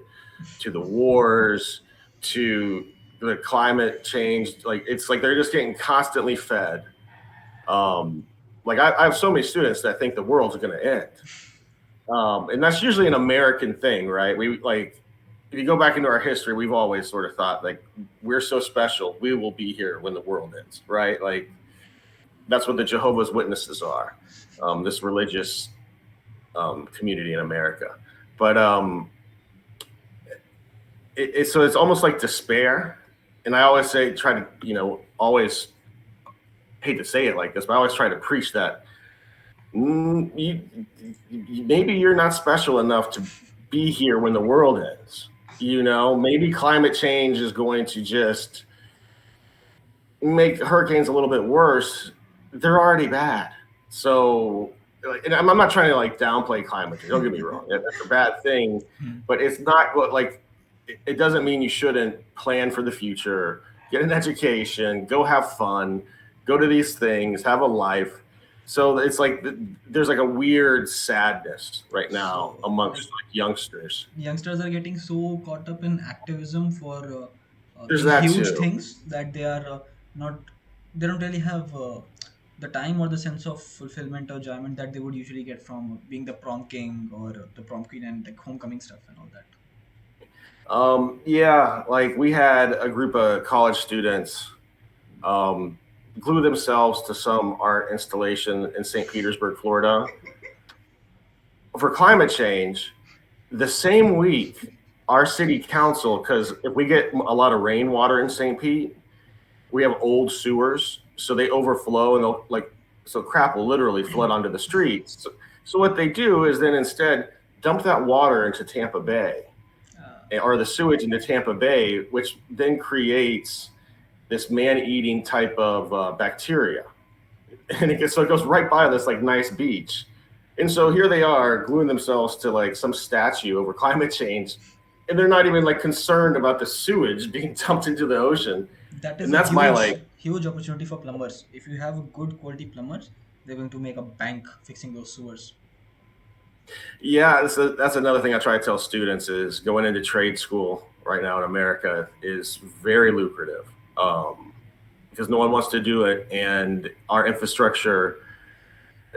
to the wars to the climate change. Like it's like they're just getting constantly fed. Um, like I have so many students that think the world's going to end, and that's usually an American thing, right? We like if you go back into our history, we've always sort of thought like we're so special, we will be here when the world ends, right? Like that's what the Jehovah's Witnesses are, this religious community in America. But so it's almost like despair. And I always say, try to, always hate to say it like this, but I always try to preach that maybe you're not special enough to be here when the world ends. Maybe climate change is going to just make hurricanes a little bit worse. They're already bad. So, and I'm not trying to like downplay climate change. Don't get me wrong. That's a bad thing, Hmm. but it's not what like, it doesn't mean you shouldn't plan for the future, get an education, go have fun, go to these things, have a life. So it's like there's like a weird sadness right now So, amongst like, like youngsters. youngsters are getting so caught up in activism for There's these that huge too. things that they are not, they don't really have the time or the sense of fulfillment or enjoyment that they would usually get from being the prom king or the prom queen and like homecoming stuff and all that. Yeah, like we had a group of college students um, glue themselves to some art installation in St. Petersburg, Florida. for climate change, the same week, our city council, because if we get a lot of rainwater in St. Pete, we have old sewers, so they overflow and they'll like so crap will literally flood onto the streets. So what they do is then instead dump that water into Tampa Bay or the sewage into Tampa Bay, which then creates this man-eating type of bacteria, and so it goes right by this like nice beach. And so here they are gluing themselves to like some statue over climate change, and they're not even like concerned about the sewage being dumped into the ocean. That is And a that's my huge, like, huge opportunity for plumbers. If you have good quality plumbers, they're going to make a bank fixing those sewers. yeah, that's another thing I try to tell students is going into trade school right now in America is very lucrative, because no one wants to do it, and our infrastructure,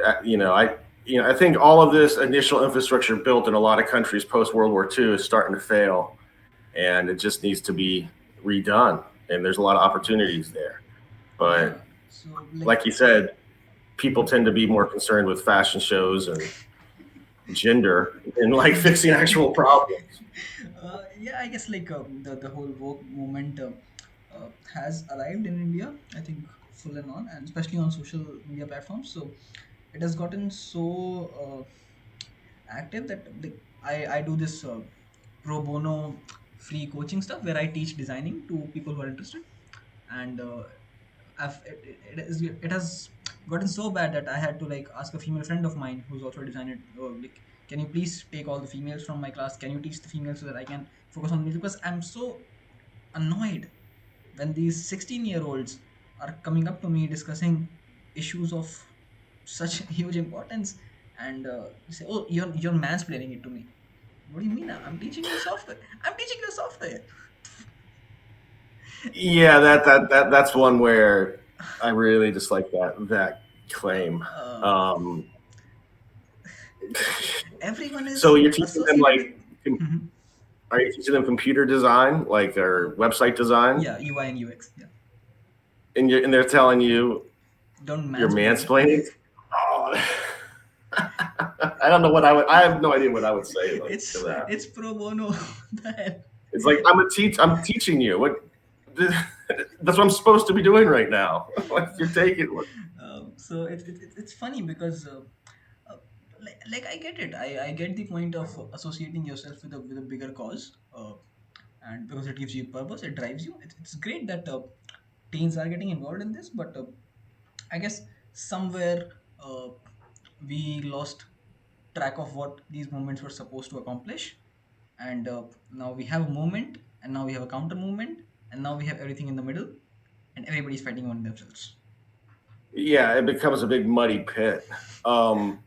I think all of this initial infrastructure built in a lot of countries post World War II is starting to fail, and it just needs to be redone. And there's a lot of opportunities there, but Yeah. So like, like you said, people tend to be more concerned with fashion shows and gender and like fixing actual problems. yeah, I guess like the whole woke movement has arrived in India. I think full and on, and especially on social media platforms. So it has gotten so active that I do this pro bono free coaching stuff where I teach designing to people who are interested, and it has gotten so bad that I had to like ask a female friend of mine who's also a designer, like, can you please take all the females from my class? Can you teach the females so that I can focus on music? Because I'm so annoyed when these 16-year-olds are coming up to me discussing issues of such huge importance, and say, "Oh, you're mansplaining it to me." What do you mean? I'm teaching you software. I'm teaching you software. Yeah, that's one where I really dislike that claim. Uh, Um, Everyone so is you're teaching them associated with. like, Mhm. are you teaching them computer design, like or website design, Yeah, UI and UX. Yeah, and they're telling you don't you're mansplain it. mansplaining? Oh, I don't know what I would. I have no idea what I would say like to it's that. it's pro bono. What the hell? It's like I'm teaching you what. That's what I'm supposed to be doing right now. Like you're taking. So it's funny because uh, like I get it. I get the point of associating yourself with a bigger cause, and because it gives you purpose, it drives you. It's great that teens are getting involved in this, but I guess somewhere we lost track of what these movements were supposed to accomplish, and now we have a movement, and now we have a counter movement, and now we have everything in the middle, and everybody's fighting on themselves. Yeah, it becomes a big muddy pit. Um,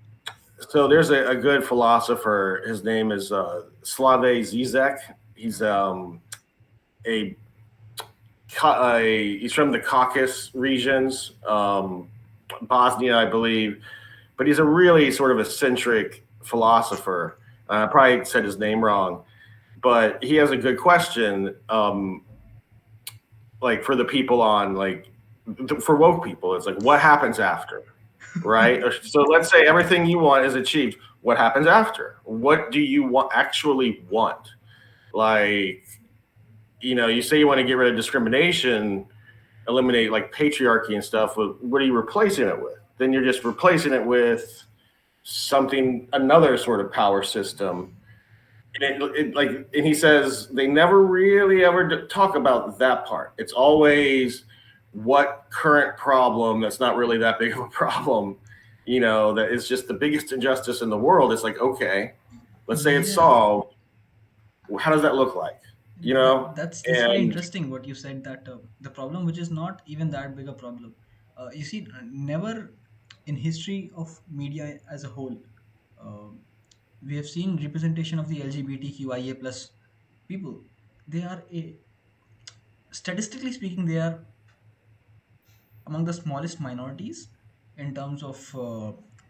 so there's a good philosopher. His name is Slavoj Zizek. He's a, he's from the Caucasus regions, Bosnia, I believe, but he's a really sort of eccentric philosopher. I probably said his name wrong, but he has a good question. Like for the people on like for woke people, it's like what happens after, right? So let's say everything you want is achieved. What happens after? What do you want actually want? Like, you say you want to get rid of discrimination, eliminate like patriarchy and stuff. What are you replacing it with? Then you're just replacing it with something, another sort of power system. And he says they never really ever talk about that part. It's always what current problem that's not really that big of a problem, that is just the biggest injustice in the world. It's like, okay, let's say it's Yeah, solved. How does that look like? that's very And interesting what you said, that the problem which is not even that big a problem. You see, never in history of media as a whole, uh, we have seen representation of the LGBTQIA plus people. They are statistically speaking, they are among the smallest minorities in terms of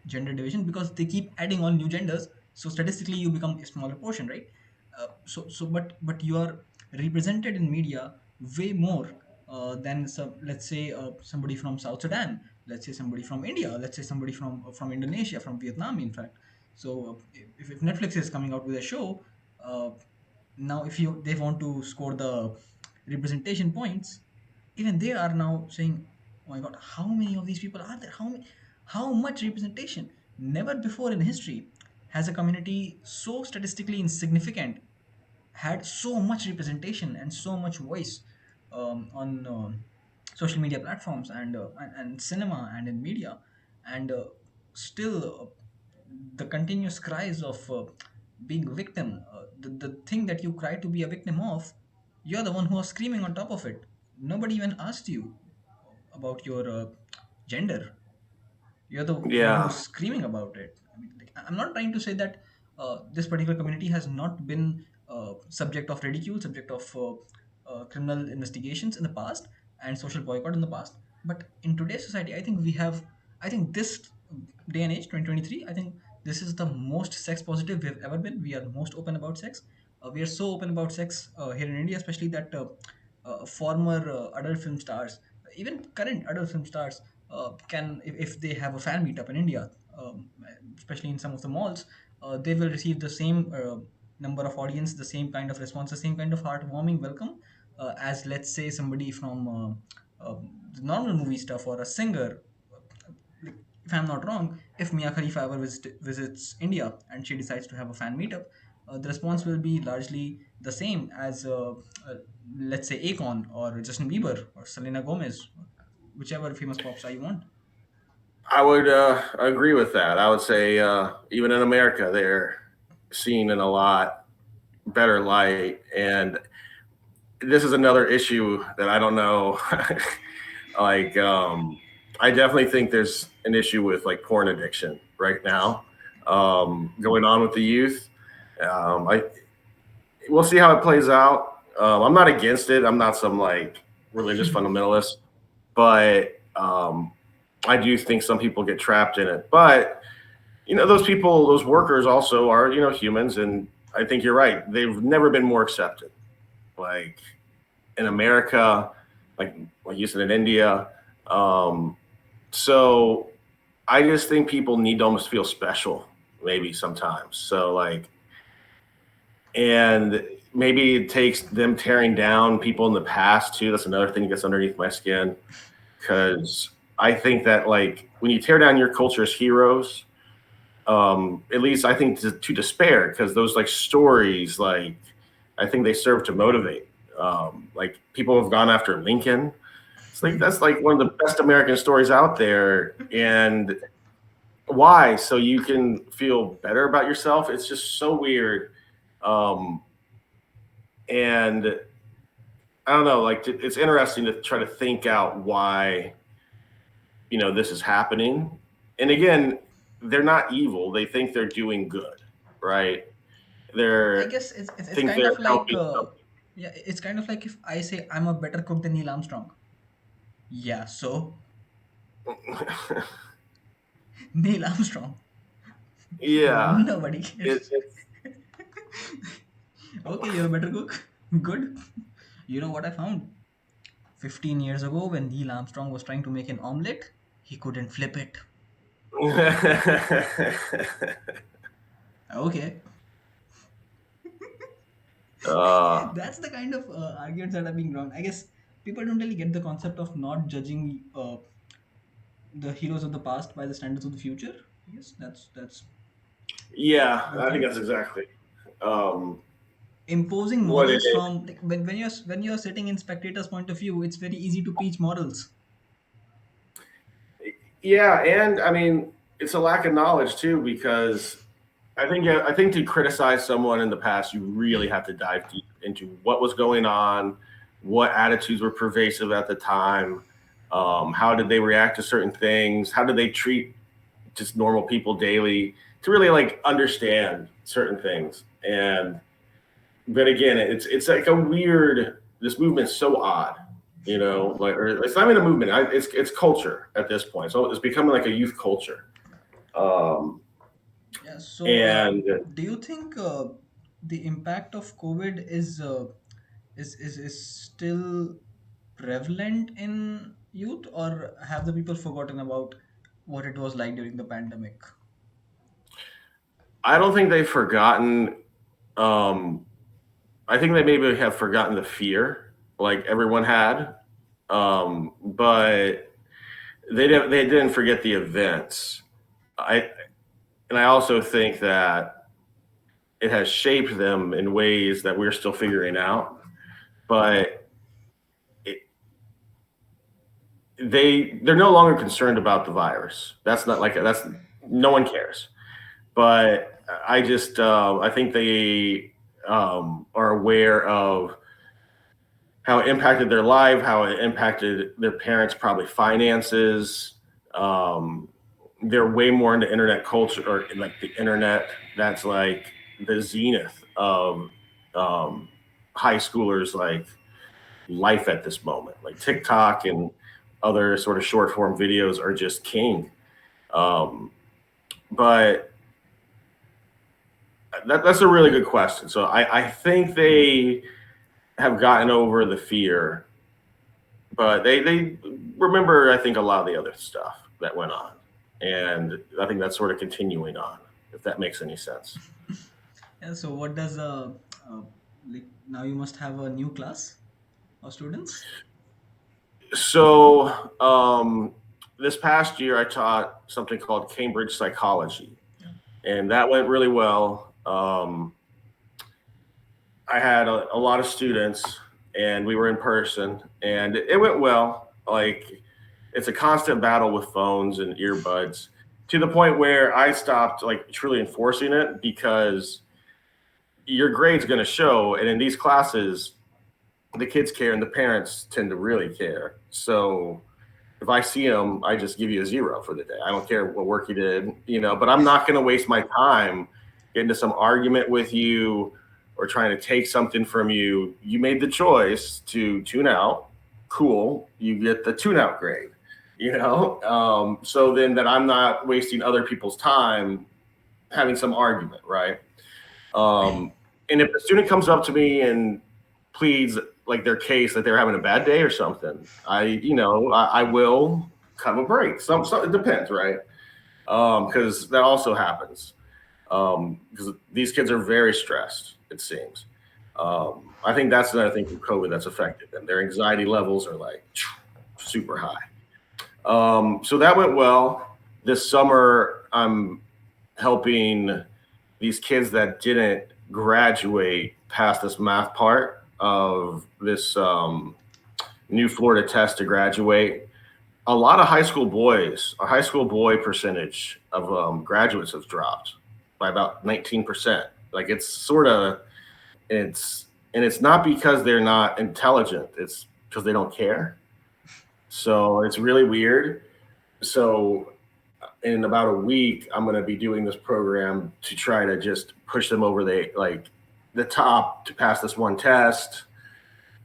gender division, because they keep adding on new genders, so statistically you become a smaller portion, right? But you are represented in media way more than some, let's say somebody from South Sudan, let's say somebody from India, let's say somebody from Indonesia, from Vietnam, in fact. So if Netflix is coming out with a show, uh, now if you they want to score the representation points, even they are now saying, "Oh my God, how many of these people are there? How much representation? Never before in history has a community so statistically insignificant had so much representation and so much voice on social media platforms and cinema and in media, and still the continuous cries of being a victim, the thing that you cry to be a victim of, you're the one who are screaming on top of it. Nobody even asked you about your gender. You're the one Yeah. who's screaming about it. I mean, like, I'm not trying to say that this particular community has not been subject of ridicule, subject of criminal investigations in the past and social boycott in the past. But in today's society, I think this day and age, 2023, I think this is the most sex positive we've ever been. We are most open about sex. We are so open about sex here in India, especially that former adult film stars, even current adult film stars, can, if they have a fan meetup in India, especially in some of the malls, they will receive the same number of audience, the same kind of response, the same kind of heartwarming welcome as, let's say, somebody from the normal movie stuff or a singer. Like, if I'm not wrong, if Mia Khalifa ever visits India and she decides to have a fan meetup, the response will be largely the same as, let's say, Akon or Justin Bieber or Selena Gomez, whichever famous pop star you want. I would agree with that. I would say even in America, they're seen in a lot better light. And this is another issue that I don't know. like, I definitely think there's an issue with like porn addiction right now going on with the youth. I We'll see how it plays out. I'm not against it. I'm not some like religious fundamentalist, but I do think some people get trapped in it. But those people, those workers, also are humans, and I think you're right. They've never been more accepted. Like in America, like you said in India. Um, so I just think people need to almost feel special, maybe sometimes. So like and maybe it takes them tearing down people in the past too. That's another thing that gets underneath my skin because I think that like when you tear down your culture's heroes, at least I think to despair because those like stories, like I think they serve to motivate. Like people have gone after Lincoln. It's like that's like one of the best American stories out there, and why? So you can feel better about yourself. It's just so weird. Um, and I don't know, like it's interesting to try to think out why this is happening. And again, they're not evil; they think they're doing good, right? I They're guess it's think kind they're of like, helping something. yeah, it's kind of like if I say I'm a better cook than Neil Armstrong. Yeah, so Neil Armstrong, Yeah, nobody cares. it's Okay, you're a better cook. Good. You know what I found? 15 years ago, when Neil Armstrong was trying to make an omelette, he couldn't flip it. Okay. uh, That's the kind of arguments that are being drawn. I guess people don't really get the concept of not judging the heroes of the past by the standards of the future. I guess that's yeah, the I think thing. that's exactly um, Imposing what it morals is. from, like, when you're sitting in spectator's point of view, it's very easy to preach morals. Yeah, and I mean, it's a lack of knowledge too because I think to criticize someone in the past, you really have to dive deep into what was going on, what attitudes were pervasive at the time, how did they react to certain things, how did they treat just normal people daily to really like understand certain things. And but again, it's like a weird. This movement's so odd, like or it's not even a movement. It's culture at this point. So it's becoming like a youth culture. Um, Yeah. So, and do you think the impact of COVID is still prevalent in youth, or have the people forgotten about what it was like during the pandemic? I don't think they've forgotten. Um, I think they maybe have forgotten the fear, like everyone had, but they didn't forget the events. I and I also think that it has shaped them in ways that we're still figuring out. But it, they're no longer concerned about the virus. That's not like that's no one cares. But I think they are aware of how it impacted their life, how it impacted their parents' probably finances. Um, they're way more into internet culture or like the internet. That's like the zenith of um, high schoolers like life at this moment. Like TikTok and other sort of short form videos are just king. Um, but that's a really good question. So I think they have gotten over the fear, but they remember, I think, a lot of the other stuff that went on. And I think that's sort of continuing on, if that makes any sense. Yeah, so what does uh like now you must have a new class of students? So this past year, I taught something called Cambridge psychology, Yeah. and that went really well. I had a lot of students, and we were in person, and it went well. Like it's a constant battle with phones and earbuds to the point where I stopped like truly enforcing it because your grade's going to show, and in these classes, the kids care and the parents tend to really care. So if I see them, I just give you a zero for the day. I don't care what work you did, but I'm not going to waste my time getting into some argument with you or trying to take something from you. You made the choice to tune out. Cool. You get the tune out grade. So then that I'm not wasting other people's time having some argument, right? And if a student comes up to me and pleads like their case that they're having a bad day or something, I will cut them a break. Some it depends, right? Because that also happens. Because these kids are very stressed, it seems. I think that's another thing from COVID that's affected them. Their anxiety levels are like super high. So that went well. This summer, I'm helping these kids that didn't graduate past this math part of this new Florida test to graduate. A lot of high school boys, our high school boy percentage of graduates has dropped by about 19%. Like it's not because they're not intelligent, it's because they don't care. So it's really weird. So in about a week, I'm going to be doing this program to try to just push them over the top to pass this one test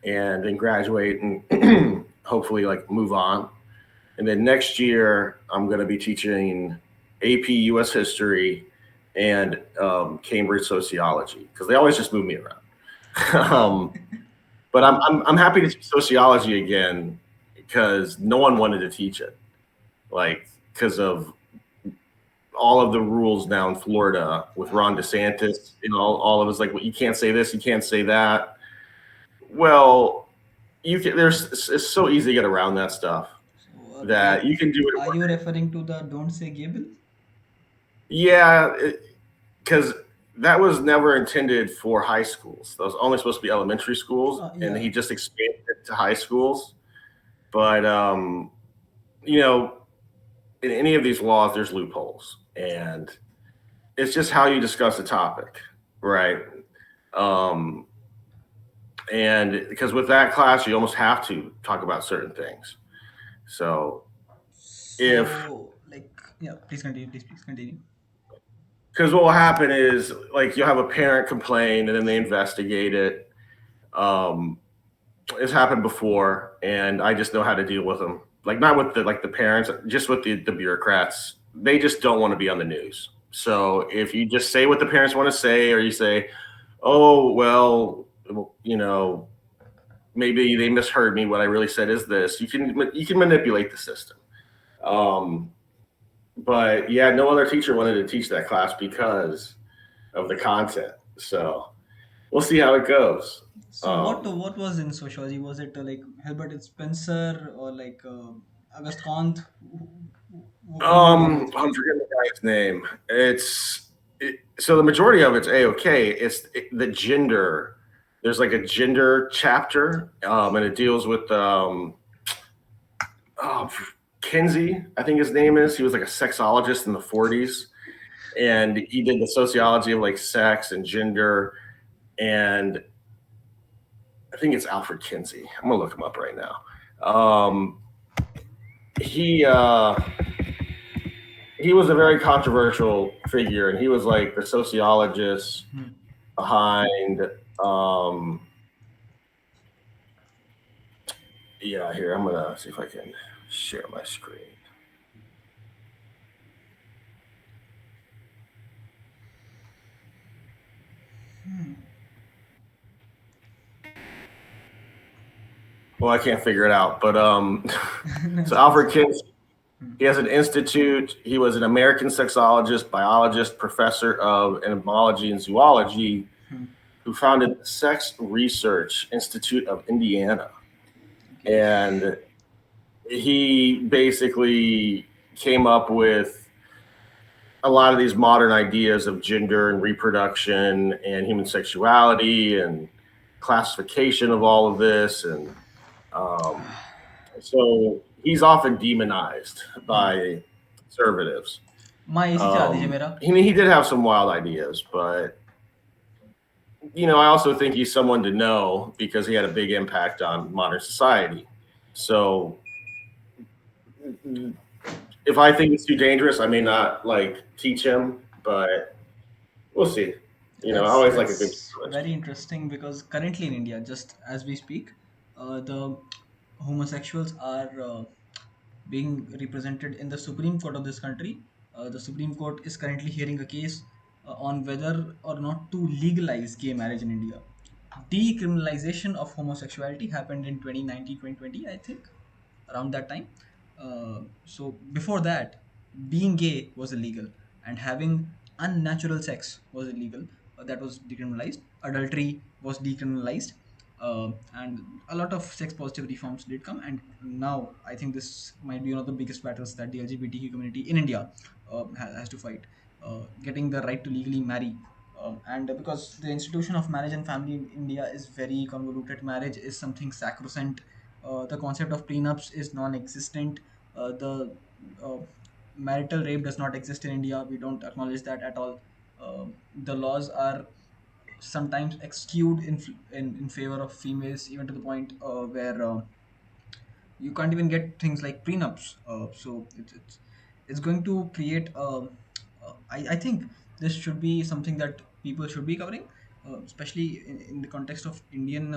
and then graduate and hopefully like move on. And then next year, I'm going to be teaching AP US history and Cambridge sociology because they always just move me around. But I'm happy to teach sociology again because no one wanted to teach it, like because of all of the rules now in Florida with Ron DeSantis. All of us like, well, you can't say this, you can't say that. Well, you can. It's so easy to get around that stuff So, that you can do it. are you referring to the don't say Gable? Yeah, because that was never intended for high schools. That was only supposed to be elementary schools, and Yeah. he just expanded it to high schools. But you know, in any of these laws, there's loopholes, and it's just how you discuss the topic, right? Um, and because with that class, you almost have to talk about certain things. So if So, like, yeah, please continue. Please continue. because what will happen is like you'll have a parent complain and then they investigate it. Um, it's happened before, and I just know how to deal with them. Like not with the parents, just with the bureaucrats. They just don't want to be on the news. So if you just say what the parents want to say, or you say, "Oh well, you know, maybe they misheard me. What I really said is this." You can manipulate the system. Um, but yeah, no other teacher wanted to teach that class because of the content. So we'll see how it goes. So Um, what was in sociology? Was it like Hilbert Spencer or like Auguste Comte? Who were the leaders? I'm forgetting the guy's name. So the majority of it's a okay. The gender. There's like a gender chapter, and it deals with oh, Kinsey, I think his name is. He was like a sexologist in the 40s, and he did the sociology of like sex and gender. And I think it's Alfred Kinsey. I'm gonna look him up right now. Um, he he was a very controversial figure, and he was like the sociologist Hmm. behind. Um, yeah, here I'm gonna see if I can share my screen. Well, I can't figure it out, but No, so it's Alfred fine. Kinsey, he has an institute. He was an American sexologist, biologist, professor of entomology and zoology, Hmm. who founded the Sex Research Institute of Indiana. Okay. And he basically came up with a lot of these modern ideas of gender and reproduction and human sexuality and classification of all of this. And um, so he's often demonized Hmm. by conservatives. माँ AC चला दीजिए मेरा. He did have some wild ideas, but I also think he's someone to know because he had a big impact on modern society. So if I think it's too dangerous, I may not like teach him, but we'll see. I always like a good That's challenge. very interesting because currently in India, just as we speak, the homosexuals are being represented in the Supreme Court of this country. The Supreme Court is currently hearing a case on whether or not to legalize gay marriage in India. Decriminalization of homosexuality happened in 2019, 2020, I think, around that time. So before that, being gay was illegal and having unnatural sex was illegal. That was decriminalized. Adultery was decriminalized. And a lot of sex positive reforms did come. And now I think this might be one of the biggest battles that the LGBTQ community in India has to fight. Getting the right to legally marry, and because the institution of marriage and family in India is very convoluted, marriage is something sacrosanct. The concept of prenups is non-existent. The uh, marital rape does not exist in India. We don't acknowledge that at all. The laws are sometimes skewed in favor of females, even to the point where you can't even get things like prenups. So it's going to create. I think this should be something that people should be covering, especially in the context of Indian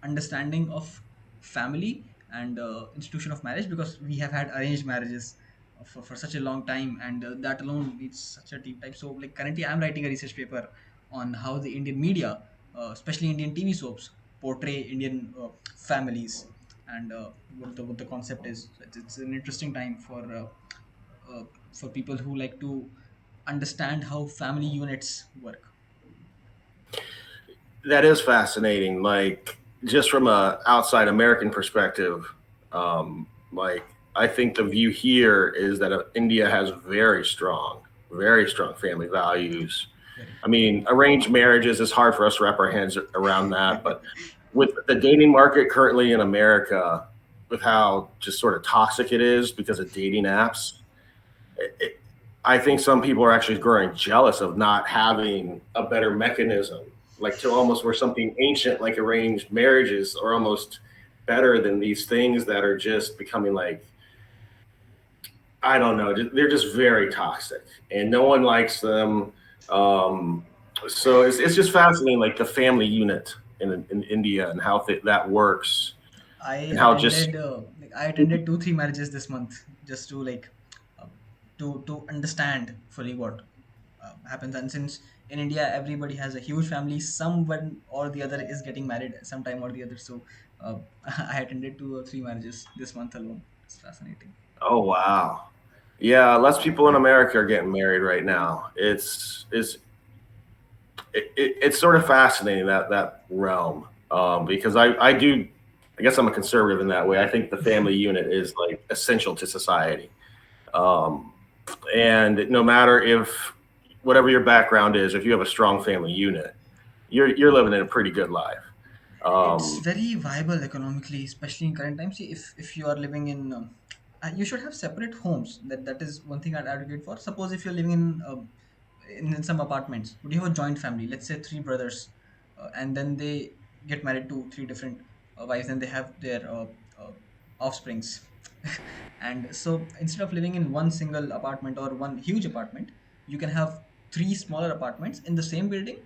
understanding of family and institution of marriage, because we have had arranged marriages for such a long time, and that alone needs such a deep dive. So like currently I'm writing a research paper on how the Indian media, especially Indian TV soaps, portray Indian families, and what the concept is. So it's an interesting time for people who like to understand how family units work. That is fascinating. Like just from a outside American perspective, like I think the view here is that India has very strong family values. Very. I mean, arranged marriages is hard for us to wrap our hands around that, but with the dating market currently in America, with how just sort of toxic it is because of dating apps, it, I think some people are actually growing jealous of not having a better mechanism, like to almost where something ancient like arranged marriages are almost better than these things that are just becoming like, I don't know, they're just very toxic and no one likes them. Um, so it's just fascinating, like the family unit in India and how that works I and how just attended I attended 2 3 marriages this month, just to uh, to understand fully what happens. And since in India everybody has a huge family, someone or the other is getting married sometime or the other. So I attended 2 or 3 marriages this month alone. It's fascinating. oh wow, Yeah, less people in America are getting married right now. It's sort of fascinating that realm, because I do, I guess I'm a conservative in that way. I think the family unit is like essential to society, um, and no matter if whatever your background is, if you have a strong family unit, you're living in a pretty good life. It's Um, very viable economically, especially in current times. See, if you are living in, you should have separate homes. That is one thing I'd advocate for. Suppose if you're living in some apartments, would you have a joint family? Let's say three brothers, and then they get married to three different wives, and they have their offsprings. And so instead of living in one single apartment or one huge apartment, you can have three smaller apartments in the same building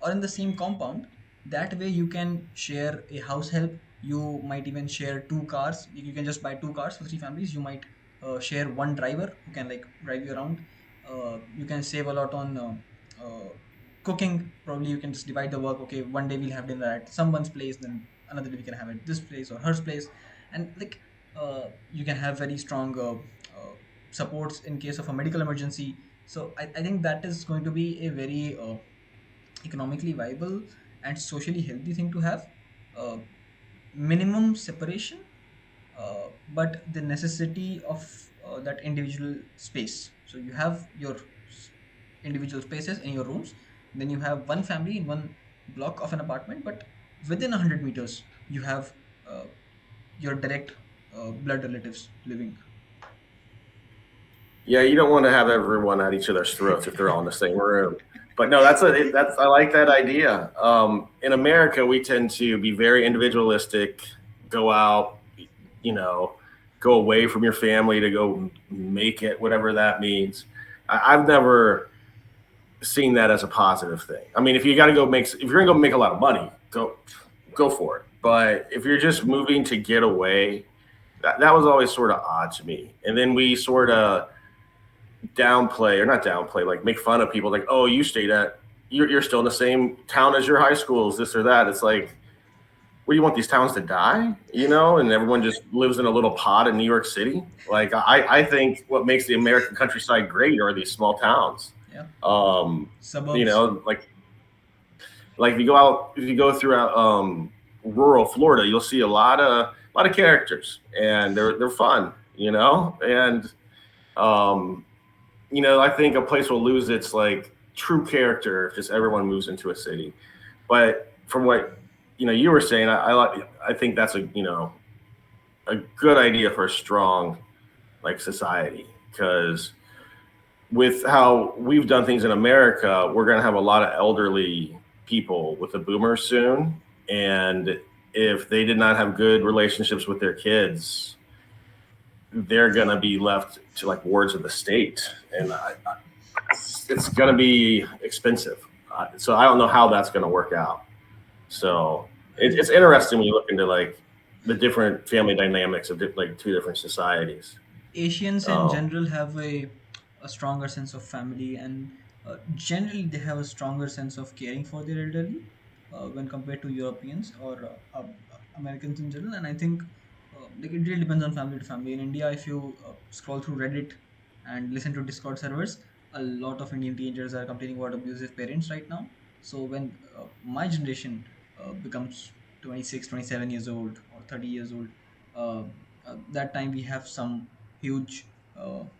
or in the same compound. That way you can share a house help. You might even share two cars. You can just buy two cars for three families. You might share one driver who can like drive you around. You can save a lot on cooking. Probably you can just divide the work. Okay, one day we'll have dinner at someone's place, then another day we can have it at this place or her place. And like you can have very strong supports in case of a medical emergency. So I think that is going to be a very economically viable and socially healthy thing to have. uh, Minimum separation, but the necessity of that individual space. So you have your individual spaces in your rooms, then you have one family in one block of an apartment, but within 100 meters you have uh, your direct blood relatives living. yeah, you don't want to have everyone at each other's throats if they're all in the same room. But no, that's I like that idea. In America, we tend to be very individualistic, go out, you know, go away from your family to go make it, whatever that means. I've never seen that as a positive thing. I mean, if you got to go make, if you're gonna go make a lot of money, go for it. But if you're just moving to get away, that was always sort of odd to me. And then we sort of downplay or not downplay, like make fun of people, like, oh, you stayed at, you're still in the same town as your high schools, this or that. It's like, what do you want these towns to die? You know, and everyone just lives in a little pod in New York City. Like I think what makes the American countryside great are these small towns. Yeah, Um, you suburbs. know, like if you go out, if you go throughout rural Florida, you'll see a lot of characters, and they're fun, you know, and um, you know, I think a place will lose its like true character if just everyone moves into a city. But from what you were saying, I like, I think that's a, a good idea for a strong like society, because with how we've done things in America, we're going to have a lot of elderly people with the boomers soon, and if they did not have good relationships with their kids, they're going to be left to like wards of the state, and it's going to be expensive. So I don't know how that's going to work out. So it's interesting when you look into like the different family dynamics of like two different societies. Asians in Um, general have a stronger sense of family, and generally they have a stronger sense of caring for their elderly when compared to Europeans or Americans in general. And I think like it really depends on family to family. In India, if you scroll through Reddit and listen to Discord servers, a lot of Indian teenagers are complaining about abusive parents right now. So when my generation becomes 26, 27 years old or 30 years old, uh, that time we have some huge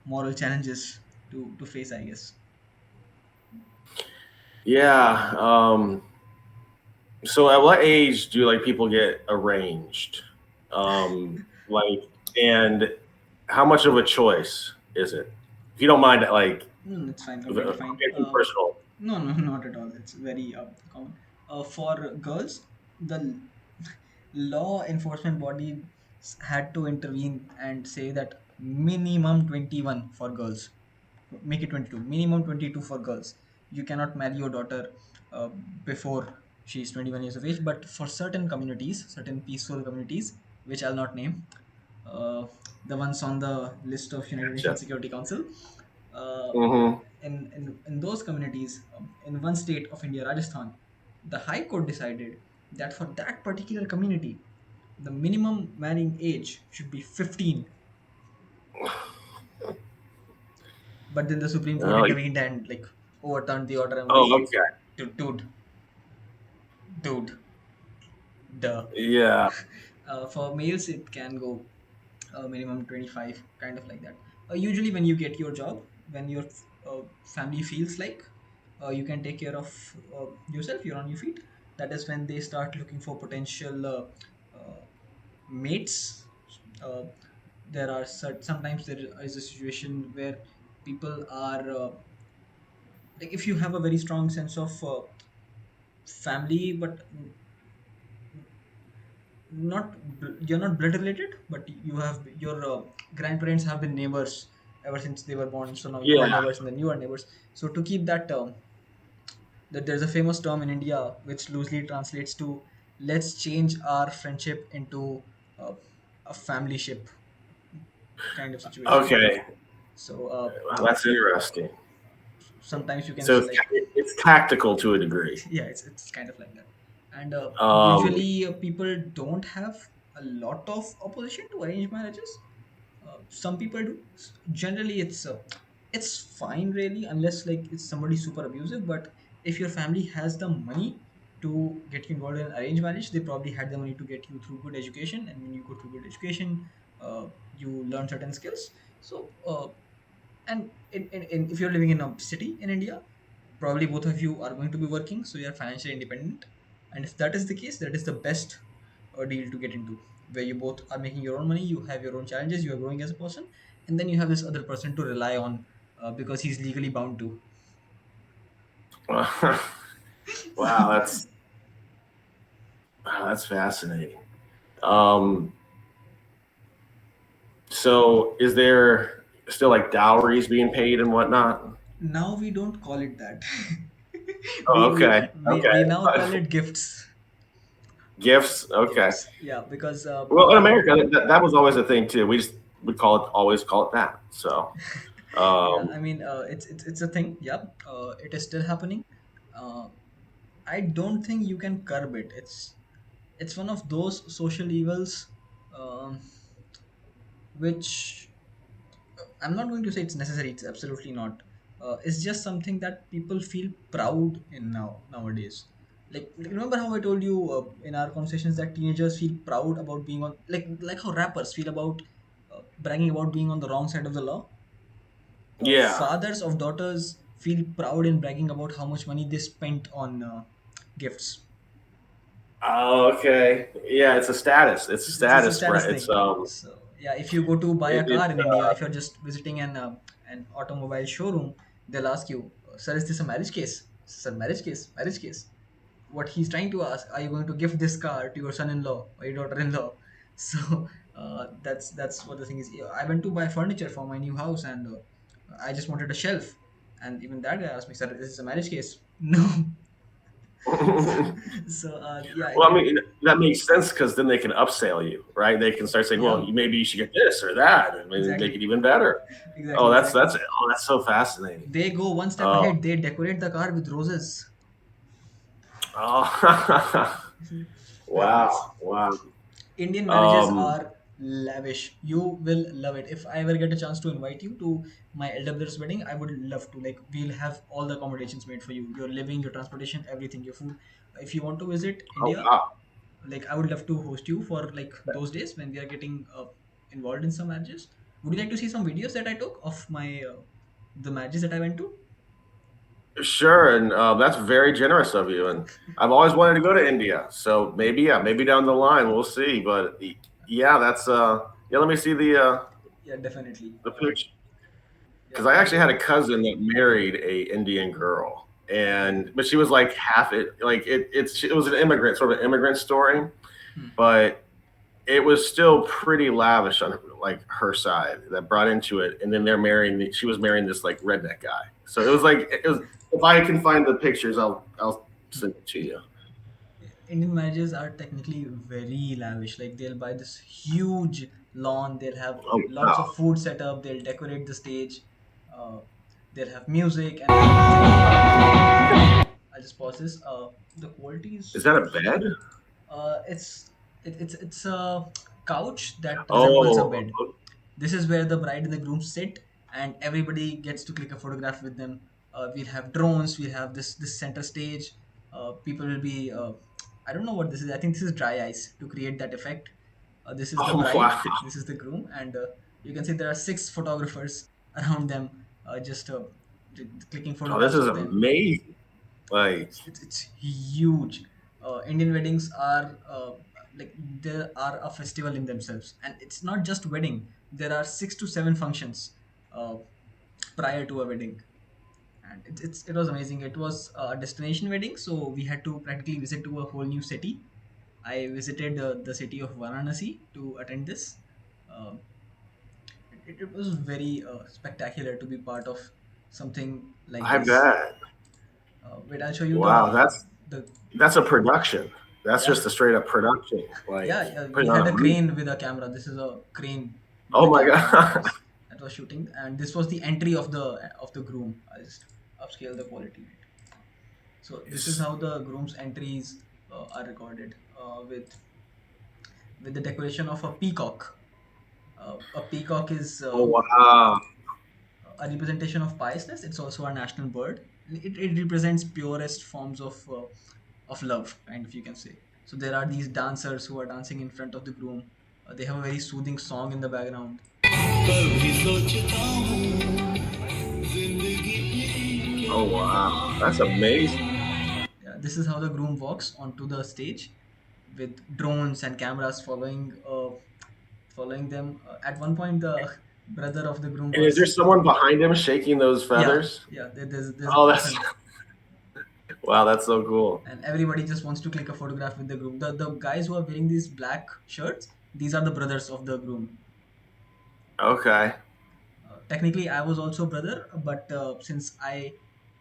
moral challenges to face, I guess. yeah. So at what age do like people get arranged? Like, and how much of a choice is it? If you don't mind, like, No, it's fine, I'm completely fine. getting personal. No, no, not at all. It's very common. For girls, the law enforcement body had to intervene and say that minimum 21 for girls. Make it 22. Minimum 22 for girls. You cannot marry your daughter uh, before she's 21 years of age. But for certain communities, certain peaceful communities, which I'll not name, uh, the ones on the list of United Gotcha. Nations Security Council, uh, Mm-hmm. in those communities, in one state of India, Rajasthan, the High Court decided that for that particular community, the minimum marrying age should be 15. But then the Supreme Court Oh, intervened and like overturned the order. I'm like, oh, okay. dude, dude, duh. Yeah. For males, it can go minimum 25, kind of like that. Usually, when you get your job, when your family feels like you can take care of yourself, you're on your feet. That is when they start looking for potential mates. Uh, sometimes there is a situation where people are like, if you have a very strong sense of family, but you're not blood related, but you have your grandparents have been neighbors ever since they were born, so now you are Yeah. neighbors and then you are neighbors. So to keep that that there's a famous term in India which loosely translates to, let's change our friendship into uh, a family ship kind of situation. Okay. So Well, that's interesting. sometimes you can So say it's like, it's tactical to a degree. yeah, it's kind of like that. And Um, usually people don't have a lot of opposition to arranged marriages. Some people do. Generally it's fine really, unless like it's somebody super abusive. But if your family has the money to get you involved in arranged marriage, they probably had the money to get you through good education, and when you go through good education, you learn certain skills. So and if you're living in a city in India, probably both of you are going to be working, so you're financially independent. And if that is the case, that is the best deal to get into, where you both are making your own money, you have your own challenges, you are growing as a person, and then you have this other person to rely on because he's legally bound to. wow, that's fascinating. Um, so is there still like dowries being paid and whatnot? Now we don't call it that. we, Oh, we okay, we now call okay. it gifts. Gifts, okay. Gifts, yeah, because Well, in America, that was always a thing too. We call it always call it that. So, yeah, um, I mean, it's a thing. Yeah, it is still happening. uh, I don't think you can curb it. It's one of those social evils, um, which I'm not going to say it's necessary. It's absolutely not. It's just something that people feel proud in nowadays. Like remember how I told you in our conversations that teenagers feel proud about being on, like how rappers feel about bragging about being on the wrong side of the law. yeah. Fathers of daughters feel proud in bragging about how much money they spent on gifts. Oh, okay. Yeah, it's a status. It's a It's a status, status right? It's thing. So yeah, if you go to buy a car it's in India, if you're just visiting an automobile showroom, they'll ask you, "Sir, is this a marriage case?" Sir, marriage case, marriage case. What he's trying to ask, are you going to gift this car to your son-in-law or your daughter-in-law? So that's what the thing is. Yeah, I went to buy furniture for my new house, and I just wanted a shelf, and even that guy asked me, "Sir, is this a marriage case?" No. well, So yeah, I mean that makes sense because then they can upsell you, right? They can start saying, "Well, yeah, maybe you should get this or that, and maybe make exactly, it even better." exactly, Oh, exactly. that's so fascinating. They go one step Oh, ahead. They decorate the car with roses. oh, That's wow, wow. Indian marriages Um, are lavish. You will love it. If I ever get a chance to invite you to my elder brother's wedding, I would love to. Like, we'll have all the accommodations made for you. Your living, your transportation, everything, your food. If you want to visit oh India, wow. like I would love to host you for like those days when we are getting involved in some marriages. Would you like to see some videos that I took of my the marriages that I went to? Sure, and that's very generous of you. And I've always wanted to go to India, so maybe yeah, maybe down the line we'll see. But yeah, that's yeah. Let me see Yeah, definitely. the picture Yeah, because I and actually had a cousin that married a Indian girl, okay. and but she was like half it. Like it was an immigrant sort of an immigrant story, Hmm. but it was still pretty lavish on like her side that brought into it. And then they're marrying. She was marrying this like redneck guy. So it was like it was. If I can find the pictures, I'll send it to you. Indian marriages are technically very lavish. Like they'll buy this huge lawn, they'll have Oh lots wow, of food set up, they'll decorate the stage, uh, they'll have music and everything. I'll just pause this. The quality is is that a super bed? low. It's it's a couch that resembles a Oh, bed. This is where the bride and the groom sit. and everybody gets to click a photograph with them. We'll have drones. We'll have this center stage. People will be. I don't know what this is. I think this is dry ice to create that effect. This is the Oh bride. wow. This is the groom, and you can see there are six photographers around them, just clicking Oh, this photographs is of them. amazing. Like, It's huge. Indian weddings are like they are a festival in themselves, and it's not just wedding. There are 6 to 7 functions uh, prior to a wedding, and it was amazing. It was a destination wedding, so we had to practically visit to a whole new city. I visited the city of Varanasi to attend this. Um it was very spectacular to be part of something like I this. bet. Wait, I'll show you Wow, the that's a production. That's yeah. just a straight up production. Yeah, Like we putting on had a a movie. crane with a camera. This is a crane with Oh a my camera god. that was shooting, and this was the entry of the groom. I'll just upscale the quality bit. So this is It's- how the groom's entries are recorded with the decoration of a peacock. A peacock is oh wow. a representation of piousness. It's also our national bird. It represents purest forms of love, kind of, you can say. So there are these dancers who are dancing in front of the groom. They have a very soothing song in the background. कभी सोचता हूँ जिंदगी में Oh क्या wow. That's amazing. Yeah, this is how the groom walks onto the stage with drones and cameras following them. At one point, the brother of the groom And is there was someone behind him shaking those yeah, feathers? yeah. There's a Oh, that's person, wow. That's so cool. and everybody just wants to click a photograph with the groom. The guys who are wearing these black shirts, these are the brothers of the groom. Okay. Technically, I was also brother, but since I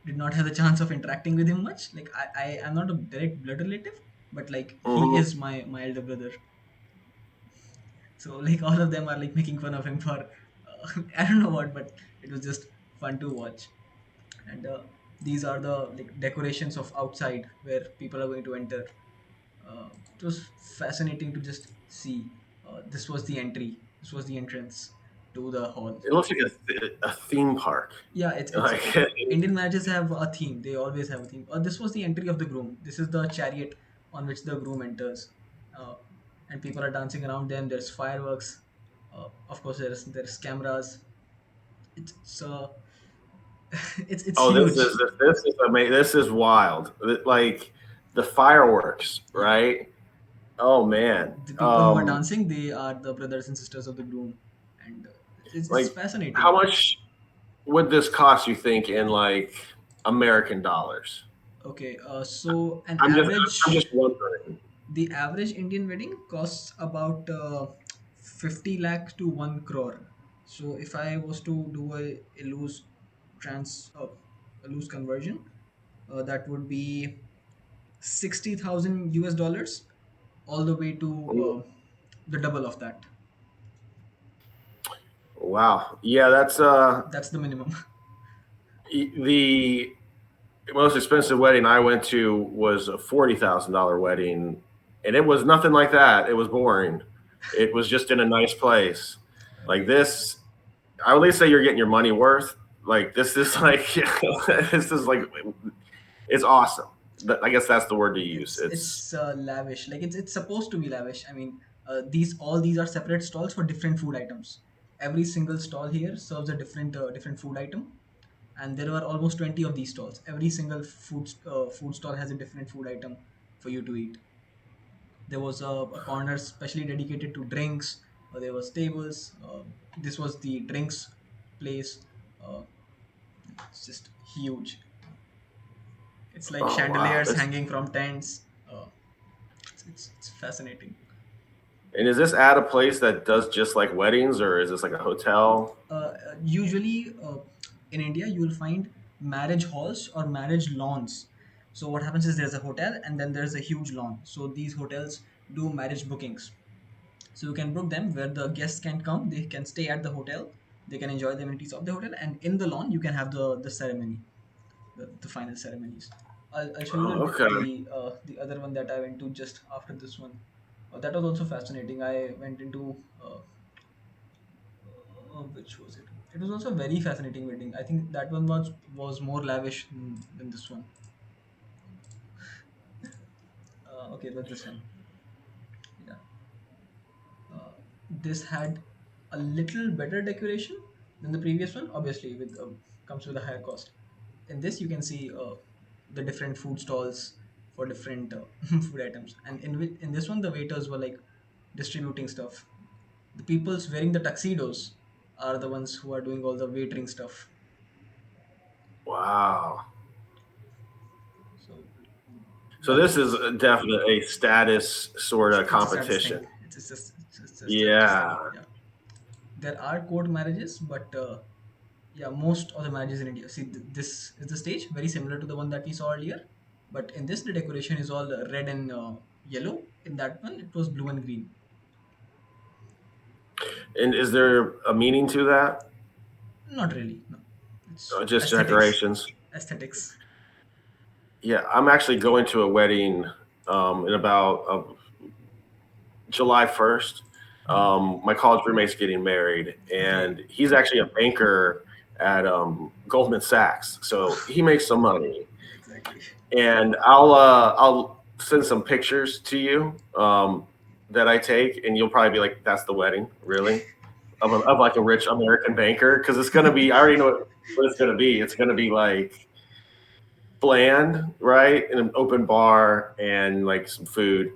did not have the chance of interacting with him much, like I am not a direct blood relative, but like he Hmm. is my elder brother. So like all of them are like making fun of him for I don't know what, but it was just fun to watch. And these are the like decorations of outside where people are going to enter. It was fascinating to just see. This was the entry. This was the entrance to the hall. It looks like a theme park. Yeah, Like Indian marriages have a theme. They always have a theme. This was the entry of the groom. This is the chariot on which the groom enters, uh, and people are dancing around them. There's fireworks. Of course, there's cameras. It's it's oh, huge. this is amazing. This is wild. Like the fireworks, Yeah, right? Oh man. the people who are dancing, they are the brothers and sisters of the groom, and it's Like how fascinating. much would this cost you think in like American dollars? Okay, so I'm just wondering. the average Indian wedding costs about 50 lakh to 1 crore. So if I was to do a loose trans a loose conversion, that would be 60,000 US dollars, all the way to the double of that. Wow. Yeah, that's That's the minimum. the most expensive wedding I went to was a $40,000 wedding, and it was nothing like that. It was boring. It was just in a nice place. Like Okay. this, I would at least say you're getting your money worth. Like this is like this is like it's awesome. I guess that's the word to use. It's It's lavish. Like it's supposed to be lavish. I mean, these are separate stalls for different food items. Every single stall here serves a different food item, and there were almost 20 of these stalls. Every single food stall has a different food item for you to eat. There was a corner specially dedicated to drinks. There was tables. This was the drinks place. Uh, it's just huge. It's like oh wow. chandeliers This hanging from tents. It's fascinating. and is this at a place that does just like weddings, or is this like a hotel? Usually in India, you will find marriage halls or marriage lawns. So what happens is there's a hotel and then there's a huge lawn. So these hotels do marriage bookings. So you can book them where the guests can come, they can stay at the hotel, they can enjoy the amenities of the hotel, and in the lawn you can have the ceremony, the final ceremonies. I'll show you Oh, okay. the other one that I went to just after this one. That was also fascinating. I went into which was it? It was also a very fascinating wedding. I think that one was more lavish than this one. Okay, but this one, yeah, this had a little better decoration than the previous one. Obviously, with comes with a higher cost. In this, you can see the different food stalls for different food items, and in this one, the waiters were like distributing stuff. The people's wearing the tuxedos are the ones who are doing all the waitering stuff. Wow. So So this that's is definitely a status sort of it's a status thing. competition. It's a status Yeah. thing. Yeah, there are court marriages, but yeah, most of the marriages in India. See, this is the stage, very similar to the one that we saw earlier, but in this the decoration is all red and yellow. In that one, it was blue and green. And is there a meaning to that? Not really. No, it's Just aesthetics. decorations? Aesthetics. Yeah, I'm actually going to a wedding in about July 1st. Mhm. My college roommate's getting married, Okay. and he's actually a banker at Goldman Sachs. So he makes some money, Exactly. and I'll send some pictures to you that I take, and you'll probably be like, "That's the wedding, really?" Of like a rich American banker, because it's gonna be. I already know what it's gonna be. It's gonna be like bland, right, in an open bar and like some food.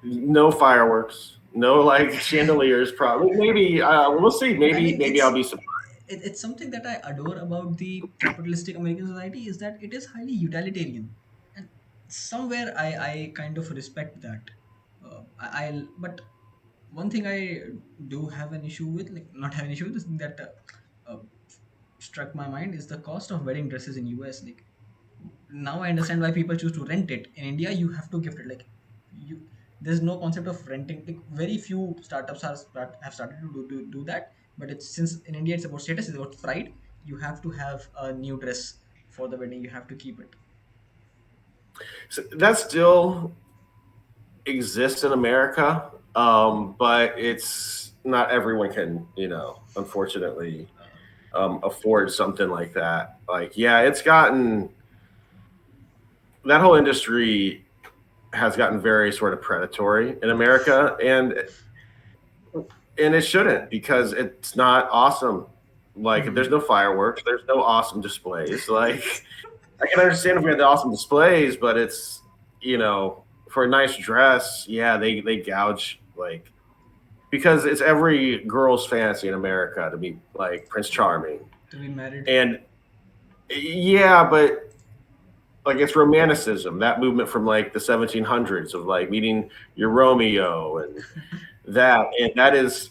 No fireworks. No like chandeliers. Probably. Maybe we'll see. I Maybe mean, I'll be surprised. it's something that I adore about the capitalistic American society is that it is highly utilitarian, and somewhere I kind of respect that. I'll but one thing I do have an issue with, like not have an issue with, this thing that struck my mind is the cost of wedding dresses in US. Like now I understand why people choose to rent it. In India, you have to gift it. Like you, there's no concept of renting. Like very few startups have started to do that. But it's since in India it's about status, it's about pride. You have to have a new dress for the wedding. You have to keep it. So that still exists in America, but it's not everyone can, unfortunately, afford something like that. Like, yeah, it's gotten that whole industry has gotten very sort of predatory in America, and it shouldn't because it's not awesome. Like, if there's Hmm. no fireworks, there's no awesome displays. Like, I can understand if we had the awesome displays, but it's for a nice dress, yeah, they gouge like because it's every girl's fantasy in America to be like Prince Charming, To be married. and yeah, but like it's romanticism, that movement from like the 1700s of like meeting your Romeo and that is,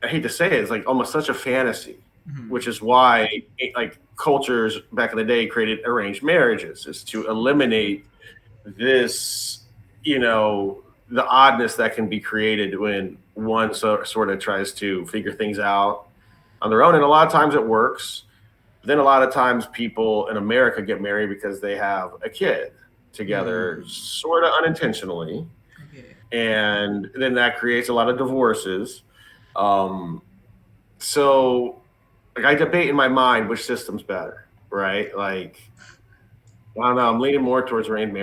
I hate to say it, it's like almost such a fantasy, Hmm. which is why like cultures back in the day created arranged marriages is to eliminate this, you know, the oddness that can be created when one sort of tries to figure things out on their own. And a lot of times it works. Then a lot of times people in America get married because they have a kid together, Hmm. sort of unintentionally. Okay. And then that creates a lot of divorces. Um, so, like, I debate in my mind which system's better, right? Like, I don't know. I'm leaning more towards arranged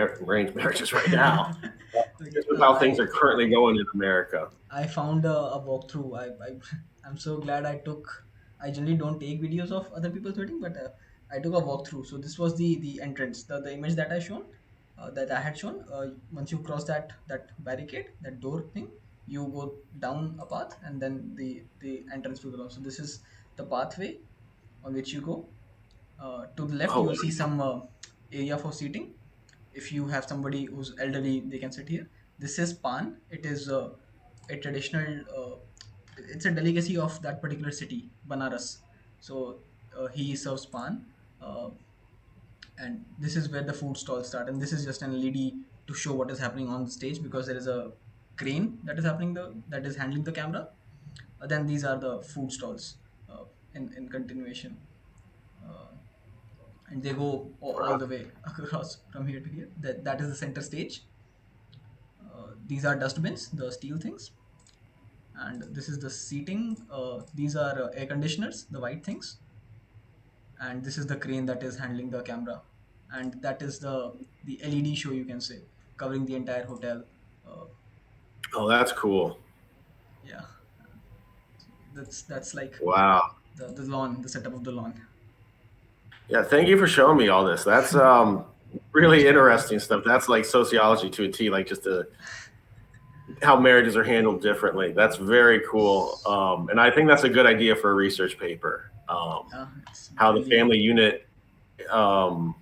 marriages right now, Okay. just with how things are currently going in America. I found a walkthrough. I'm so glad I took. I generally don't take videos of other people's wedding, but I took a walkthrough. So this was the entrance, the image that I shown, that I had shown. Once you cross that barricade, that door thing, you go down a path, and then the entrance to the lawn. So this is the pathway on which you go. To the left, you Oh, will see some area for seating. If you have somebody who's elderly, they can sit here. This is pan. It is a traditional. It's a delicacy of that particular city, Banaras. So he serves pan, uh, and this is where the food stalls start. And this is just an LED to show what is happening on the stage because there is a crane that is happening that is handling the camera. Then these are the food stalls in continuation. Uh, and they go all the way across from here to here. That is the center stage. These are dustbins, the steel things. And this is the seating. These are air conditioners, the white things, and this is the crane that is handling the camera, and that is the LED show, you can say, covering the entire hotel. Uh, Oh, that's cool. yeah, that's like Wow. the lawn, the setup of the lawn. Yeah, thank you for showing me all this. That's Most really welcome. interesting stuff. That's like sociology to a T, like just how marriages are handled differently. That's very cool. And I think that's a good idea for a research paper. It's How the really family unit, um,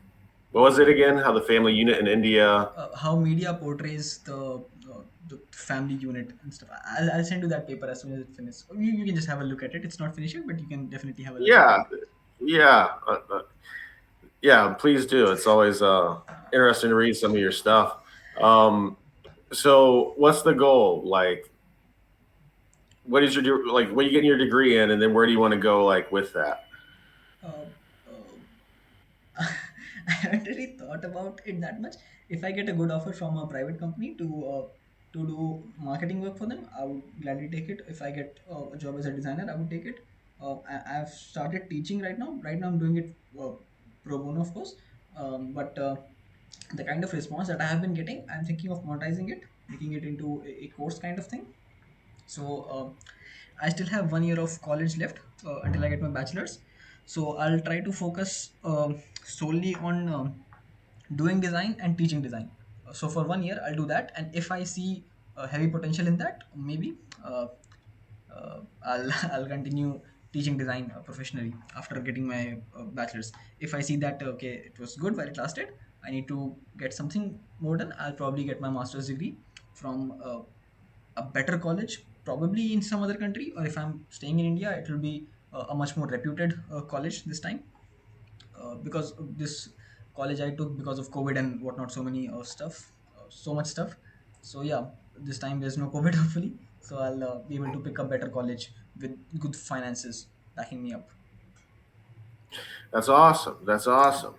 what was it again? How the family unit in India. how media portrays the family unit and stuff. I'll send you that paper as soon as it finishes. You can just have a look at it. It's not finished yet, but you can definitely have a look at it. Yeah, yeah, yeah. Please do. It's always interesting to read some of your stuff. Um, so, what's the goal? Like, what is your like? What are you getting your degree in, and then where do you want to go? Like with that? Uh, uh, I haven't really thought about it that much. If I get a good offer from a private company to do marketing work for them, I would gladly take it. If I get a job as a designer, I would take it. I've started teaching right now. Right now, I'm doing it pro bono, of course. But the kind of response that I have been getting, I'm thinking of monetizing it, making it into a course kind of thing. So I still have 1 year of college left until I get my bachelor's. So I'll try to focus solely on doing design and teaching design. So for 1 year, I'll do that, and if I see heavy potential in that, maybe I'll continue teaching design professionally after getting my bachelor's. If I see that okay, it was good while it lasted, I need to get something more done. I'll probably get my master's degree from a better college, probably in some other country, or if I'm staying in India, it will be a much more reputed college this time, because of this college I took because of COVID and whatnot, so many stuff, so much stuff. So yeah, this time there's no COVID hopefully, so I'll be able to pick a better college with good finances backing me up. That's awesome. That's awesome.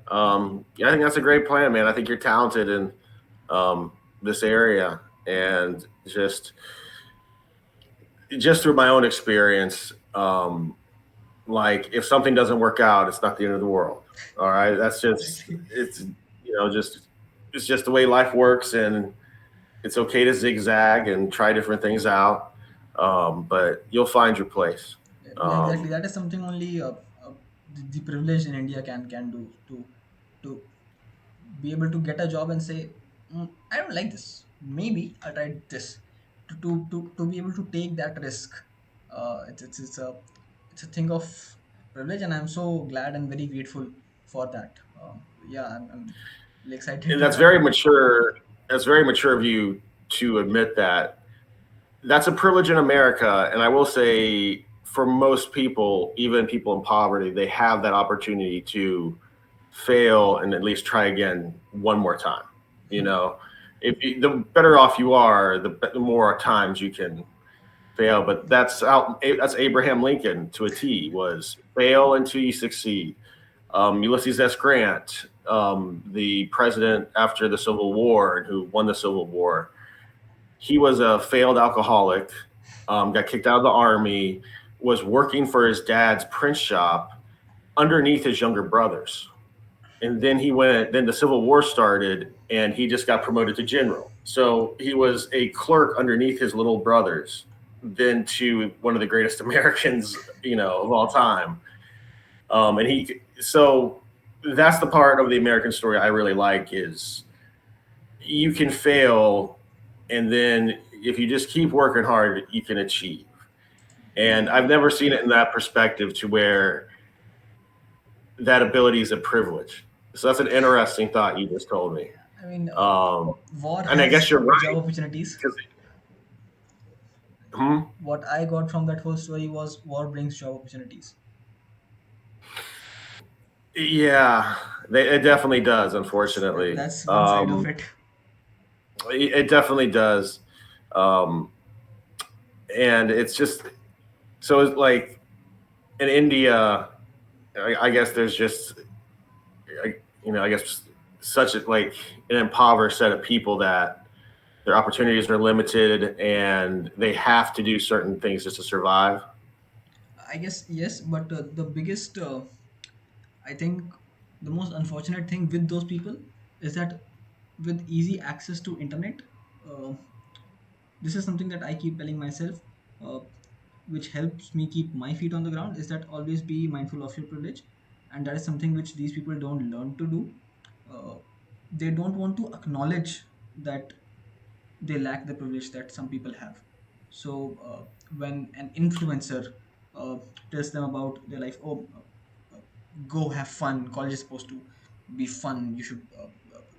Thank you. Yeah, I think that's a great plan, man. I think you're talented in this area, and just through my own experience, like if something doesn't work out, it's not the end of the world. All right, that's just Exactly. it's just it's just the way life works, and it's okay to zigzag and try different things out, but you'll find your place. Yeah, exactly. Um, That is something only the privileged in India can do, to be able to get a job and say, I don't like this. Maybe I'll try this. To be able to take that risk, it's a thing of privilege, and I'm so glad and very grateful for that. Yeah, I'm really excited and to that's have. very mature. That's very mature of you to admit that. That's a privilege in America, and I will say, for most people, even people in poverty, they have that opportunity to fail and at least try again one more time. You know, the better off you are, the more times you can fail. But that's Abraham Lincoln to a T. Was fail until you succeed. Ulysses S. Grant, the president after the Civil War, who won the Civil War, he was a failed alcoholic, got kicked out of the army, was working for his dad's print shop underneath his younger brothers. And then the Civil War started, and he just got promoted to general. So he was a clerk underneath his little brothers, then to one of the greatest Americans, of all time. So that's the part of the American story I really like is you can fail, and then if you just keep working hard, you can achieve. And I've never seen it in that perspective to where that ability is a privilege. So that's an interesting thought you just told me. I mean, Um, war and I guess has you're job right. opportunities. 'Cause- hmm? What I got from that whole story was war brings job opportunities. Yeah, it definitely does. Unfortunately, That's one side of it. it definitely does. Um, and it's just so it's like in India, I guess there's just I guess such a, like an impoverished set of people that their opportunities are limited and they have to do certain things just to survive. I guess yes, but the biggest, I think, the most unfortunate thing with those people is that with easy access to internet, uh, this is something that I keep telling myself, uh, which helps me keep my feet on the ground, is that always be mindful of your privilege, and that is something which these people don't learn to do. Uh, they don't want to acknowledge that they lack the privilege that some people have. So when an influencer uh, tells them about their life, oh, go have fun, college is supposed to be fun, you should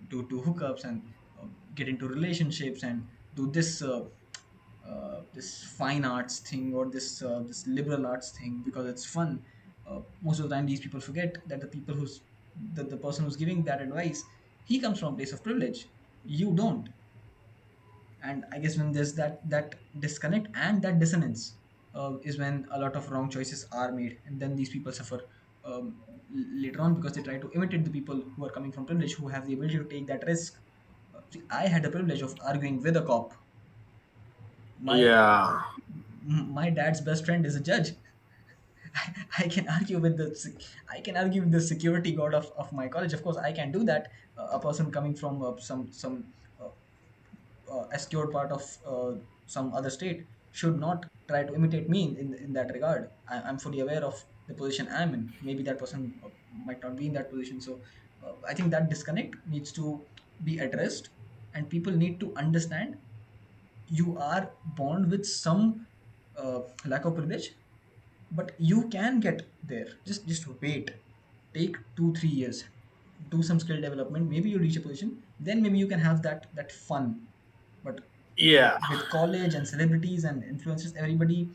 do hookups and get into relationships and do this fine arts thing or this liberal arts thing because it's fun. Most of the time these people forget that the person who's giving that advice, he comes from a place of privilege, you don't. And I guess when there's that disconnect and that dissonance, is when a lot of wrong choices are made, and then these people suffer later on because they try to imitate the people who are coming from privilege, who have the ability to take that risk. See, I had the privilege of arguing with a cop. my Yeah. my dad's best friend is a judge. I can argue with I can argue with the security guard of my college. Of course I can do that. A person coming from some uh, assured part of some other state should not try to imitate me in that regard. I'm fully aware of the position I'm in. Maybe that person might not be in that position. So I think that disconnect needs to be addressed, and people need to understand you are born with some lack of privilege, but you can get there. Just wait, take 2 3 years, do some skill development, maybe you reach a position, then maybe you can have that fun. But Yeah. with college and celebrities and influencers, everybody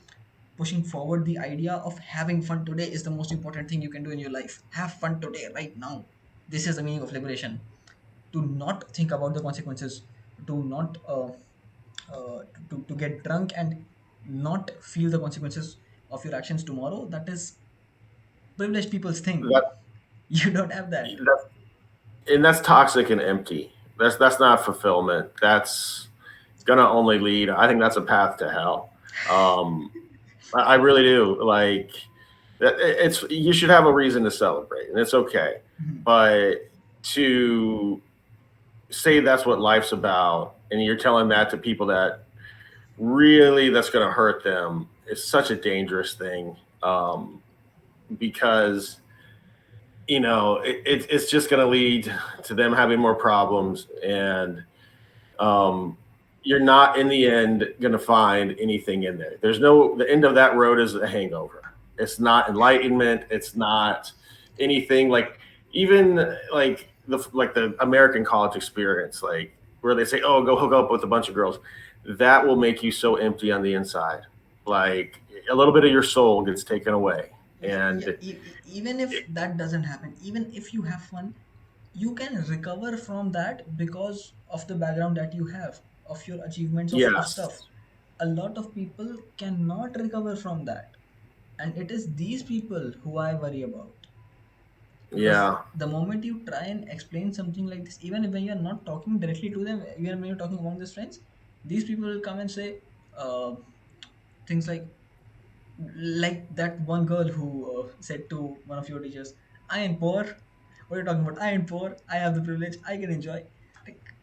pushing forward the idea of having fun today is the most important thing you can do in your life. Have fun today, right now. This is the meaning of liberation. To not think about the consequences, to not to get drunk and not feel the consequences of your actions tomorrow. That is privileged people's thing. That, You don't have that. that and that's toxic and empty. That's not fulfillment. That's gonna only lead. I think that's a path to hell. Um, I really do. Like it's you should have a reason to celebrate, and it's okay. Mhm. But to say that's what life's about, and you're telling that to people that really that's going to hurt them, is such a dangerous thing. Because it's just going to lead to them having more problems, and um, you're not in the end going to find anything in there. The end of that road is a hangover. It's not enlightenment. It's not anything like even like the American college experience, like where they say, "Oh, go hook up with a bunch of girls." That will make you so empty on the inside. Like a little bit of your soul gets taken away, Yeah, yeah. and Even if that doesn't happen, even if you have fun, you can recover from that because of the background that you have, of your achievements of yes, stuff. A lot of people cannot recover from that, and it is these people who I worry about. Because yeah, the moment you try and explain something like this, even when you're not talking directly to them, even when you're talking among these friends, these people will come and say things like that one girl who said to one of your teachers, I am poor. What are you talking about? I am poor, I have the privilege, I can enjoy. Like,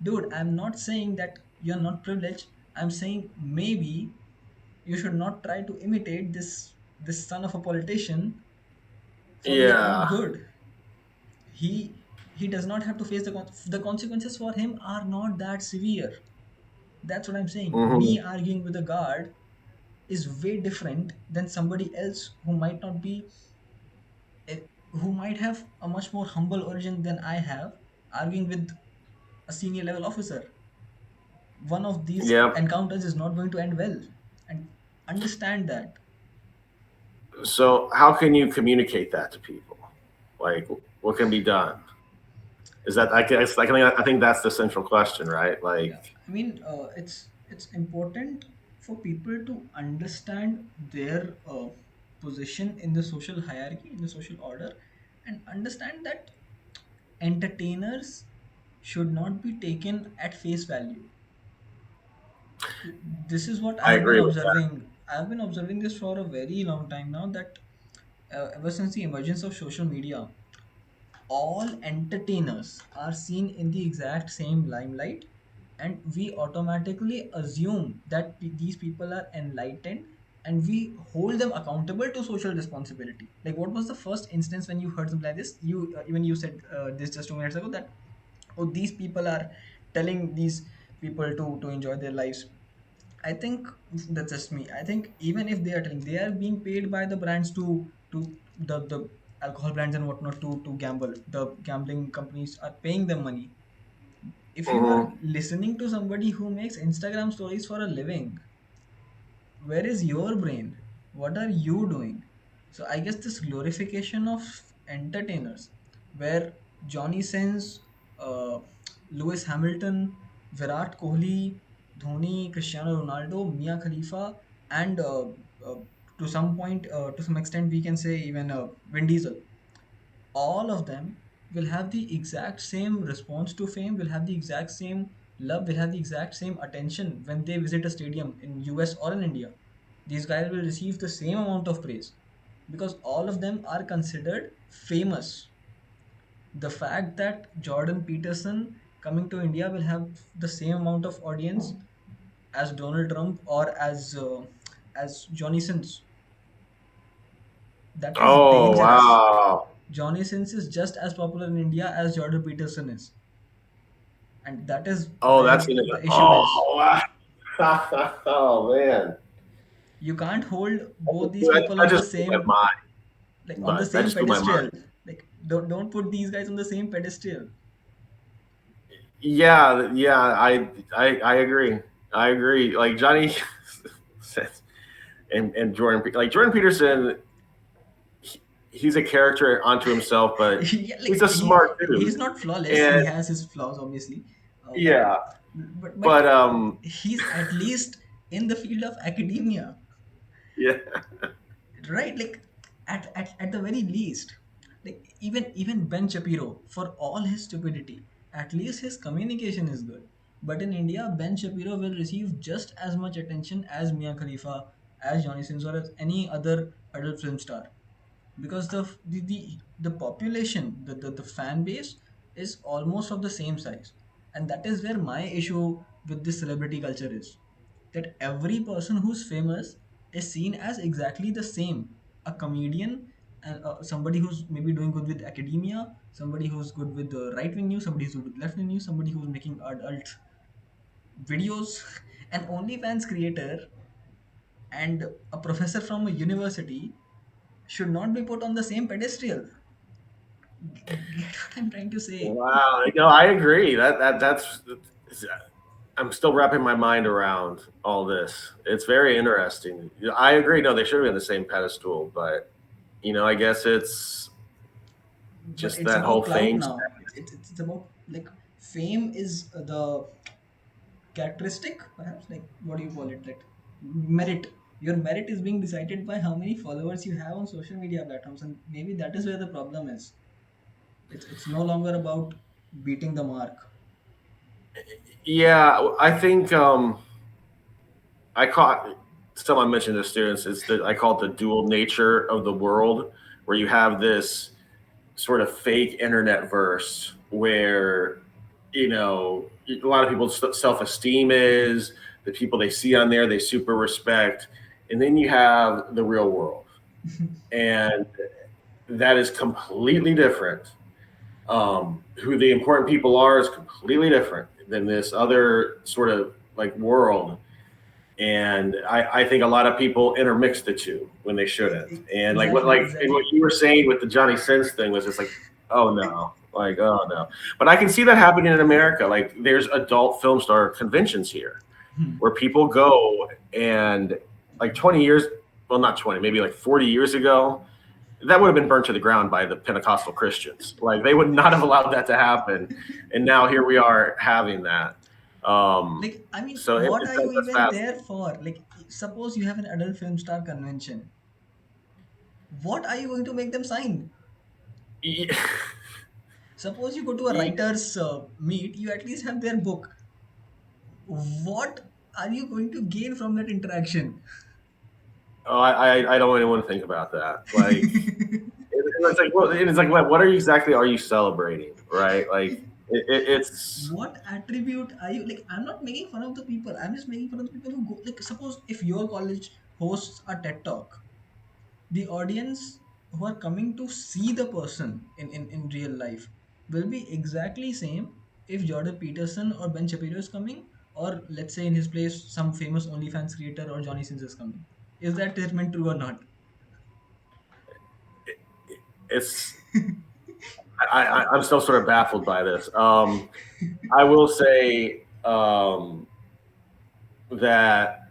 dude, I'm not saying that you're not privileged. I'm saying maybe you should not try to imitate this son of a politician for your own yeah. good. He does not have to face the consequences for him are not that severe. That's what I'm saying. Hmm. Me arguing with a guard is way different than somebody else who might not be who might have a much more humble origin than I have, arguing with a senior level officer. One of these Yep. encounters is not going to end well, and understand that. So how can you communicate that to people? Like, what can be done? Is that I think that's the central question, right? Yeah, Like, I mean, it's important for people to understand their position in the social hierarchy, in the social order, and understand that entertainers should not be taken at face value. This is what I I've been agree with that. observing. I've been observing this for a very long time now, that ever since the emergence of social media, all entertainers are seen in the exact same limelight, and we automatically assume that these people are enlightened, and we hold them accountable to social responsibility. Like, what was the first instance when you heard something like this? You even you said this just 2 minutes ago, that oh, these people are telling these people to enjoy their lives. I think that's just me. I think even if they are telling, they are being paid by the brands to the alcohol brands and whatnot to gamble. The gambling companies are paying them money. If you are Hmm. listening to somebody who makes Instagram stories for a living, where is your brain? What are you doing? So I guess this glorification of entertainers, where Johnny Sins, uh, Lewis Hamilton, Virat Kohli, Dhoni, Cristiano Ronaldo, Mia Khalifa, and uh, to some point, to some extent, we can say even Vin Diesel, all of them will have the exact same response to fame, will have the exact same love, will have the exact same attention when they visit a stadium in US or in India. These guys will receive the same amount of praise because all of them are considered famous. The fact that Jordan Peterson coming to India will have the same amount of audience as Donald Trump or as Johnny Sins, that is Oh dangerous. wow. Johnny Sins is just as popular in India as Jordan Peterson is, and that is Oh, that's where gonna. the issue is. Oh wow. Oh man. You can't hold both these That, people that on the just blew my same, mind. like on the But that same just blew my mind. pedestal. Like, don't put these guys on the same pedestal. Yeah, yeah, I agree. I agree. Like Johnny and Jordan, like Jordan Peterson, he's a character onto himself, but Yeah, he's like a smart dude. he's not flawless. And He has his flaws, obviously, but yeah, but but he's at least in the field of academia. yeah. Right, like at the very least, like even Ben Shapiro, for all his stupidity, at least his communication is good. But in India, Ben Shapiro will receive just as much attention as Mia Khalifa, as Johnny Sins, or as any other adult film star, because the population, the fan base is almost of the same size. And that is where my issue with this celebrity culture is, that every person who's famous is seen as exactly the same. A comedian, and somebody who's maybe doing good with academia, somebody who's good with the right wing news, somebody who's good with left wing news, somebody who's making adult videos, an OnlyFans creator, and a professor from a university should not be put on the same pedestal. Get what I'm trying to say? Wow, no, I agree. That's. I'm still wrapping my mind around all this. It's very interesting. I agree. No, they should be on the same pedestal, but I guess it's But just it's that about whole clout fame. now. It's about, like, fame is the characteristic, perhaps, like, what do you call it, like merit. Your merit is being decided by how many followers you have on social media platforms, and maybe that is where the problem is. It's no longer about beating the mark. Yeah, I think I caught someone mentioned to students. It's the I call it the dual nature of the world, where you have this sort of fake internet verse where a lot of people's self esteem is the people they see on there they super respect, and then you have the real world, and that is completely different. Who the important people are is completely different than this other sort of like world. And I think a lot of people intermix the two when they shouldn't. And like what Exactly, and what exactly. you were saying with the Johnny Sins thing was just like, oh no, like oh no. But I can see that happening in America. Like there's adult film star conventions here Hmm. where people go and like 20 years, well not 20, maybe like 40 years ago, that would have been burnt to the ground by the Pentecostal Christians. Like they would not have allowed that to happen. And now here we are having that. Like, I mean, So what are you that's even fast. there for? Like, suppose you have an adult film star convention, what are you going to make them sign? Suppose you go to a writer's meet, you at least have their book. What? are you going to gain from that interaction? Oh, I don't even want to think about that. Like, it's like, well, it's like, what are you exactly are you celebrating, right? Like, it's What attribute are you like? I'm not making fun of the people. I'm just making fun of the people who go. Like, suppose if your college hosts a TED talk, the audience who are coming to see the person in real life will be exactly same if Jordan Peterson or Ben Shapiro is coming, or let's say in his place some famous OnlyFans creator or Johnny Sins is coming. Is that statement true or not? it's I'm still sort of baffled by this. I will say that